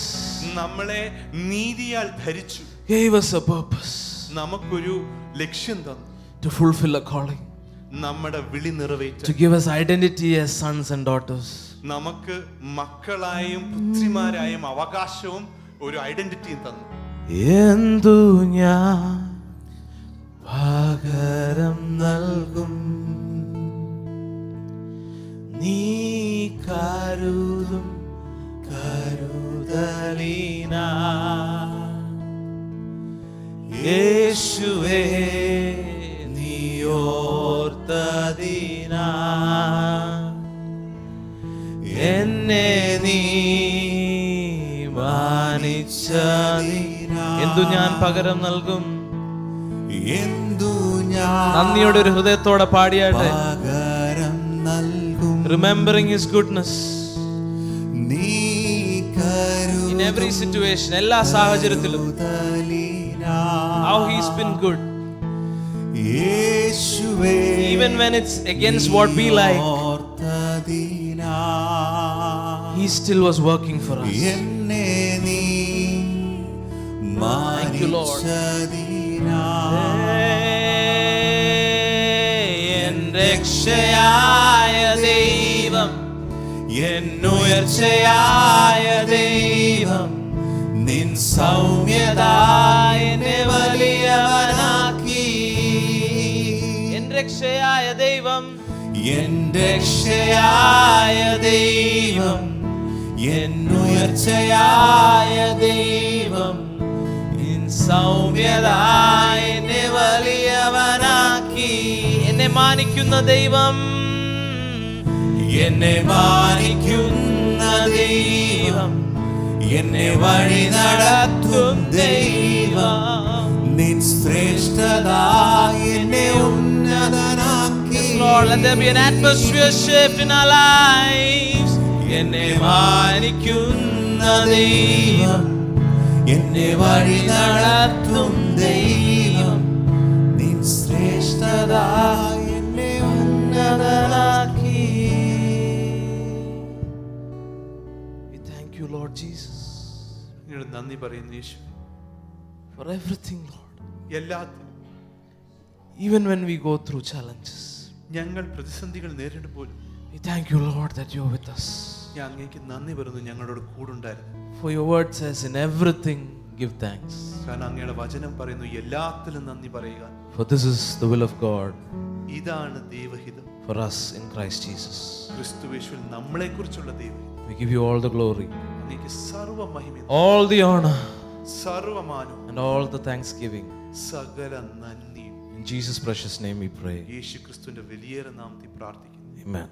നമ്മളെ നീതിയാൽ ധരിച്ചു. gave us a purpose നമുക്കൊരു ലക്ഷ്യം തന്നു. to fulfill a calling, നമ്മുടെ വിളി നിറവേറ്റാൻ. to give us identity as sons and daughters. നമുക്ക് മക്കളായും പുത്രിമാരായും അവകാശവും ഒരു ഐഡന്റിറ്റിയും തന്നു. എന്തു ഞാൻ പകരം നൽകും നീ കരുതും കരുതലിനാ യേശുവേ നീ ഓർത്തതിനാ എന്നെ നീ മാനിച്ചതിനാ എന്തു ഞാൻ പകരം നൽകും നന്ദിയുടെ ഒരു ഹൃദയത്തോടെ പാടിയാട്ടെ. Remembering his goodness in every situation, എല്ലാ സാഹചര്യത്തിലും how he's been good, even when it's against what we like, he still was working for us. Thank you, Lord. രക്ഷയായ ദൈവം എന്നുയർച്ചയായ ദൈവം നിൻ സൗമ്യത എന്നെ വലിയവനാക്കി. എൻ രക്ഷയായ ദൈവം എൻ രക്ഷയായ ദൈവം എന്നുയർച്ചയായ ദൈവം നിൻ സൗമ്യത എന്നെ വലിയവനാക്കി. എന്നെ മാനിക്കുന്ന ദൈവം എന്നെ മാനിക്കുന്ന ദൈവം എന്നെ വഴി നടത്തും ദൈവം നിൻ ശ്രേഷ്ഠത എന്നെ ഉന്നതനാക്കി. Lord, let there be an atmosphere shift in our lives. എന്നെ മാനിക്കുന്ന ദൈവം എന്നെ വഴി നടത്തും ദൈവം നിൻ ശ്രേഷ്ഠത എന്നെ ഉന്നതനാക്കി. We thank you, Lord Jesus, നന്ദി പറയുന്നു യേശു for everything, Lord. എല്ലാത്തിനും. Even when we go through challenges, ഞങ്ങൾ പ്രതിസന്ധികൾ നേരിടുമ്പോഴും we thank you, Lord, that you're with us. ഞാൻ അങ്ങേക്ക് നന്ദി പറയുന്നു ഞങ്ങളോട് കൂടുണ്ടായിരുന്നു. For your word says, in everything give thanks, കാരണം അങ്ങയുടെ വചനം പറയുന്നു എല്ലാത്തിലും നന്ദി പറയുക. for this is the will of God ഇതാണ് ദൈവഹിതം for us in Chrisst Jesus. ക്രിസ്തുയേശുവിൽ നമ്മളെ കുറിച്ചുള്ള ദൈവഹിതം. We give you all the glory, അങ്ങേക്ക് സർവ്വ മഹിമയും all the honor, സർവ്വമാനവും and all the thanksgiving. സകല നന്ദിയും In Jesus' precious name we pray. യേശു ക്രിസ്തുവിന്റെ വലിയേറെ നാമത്തിൽ പ്രാർത്ഥിക്കുന്നു. Amen.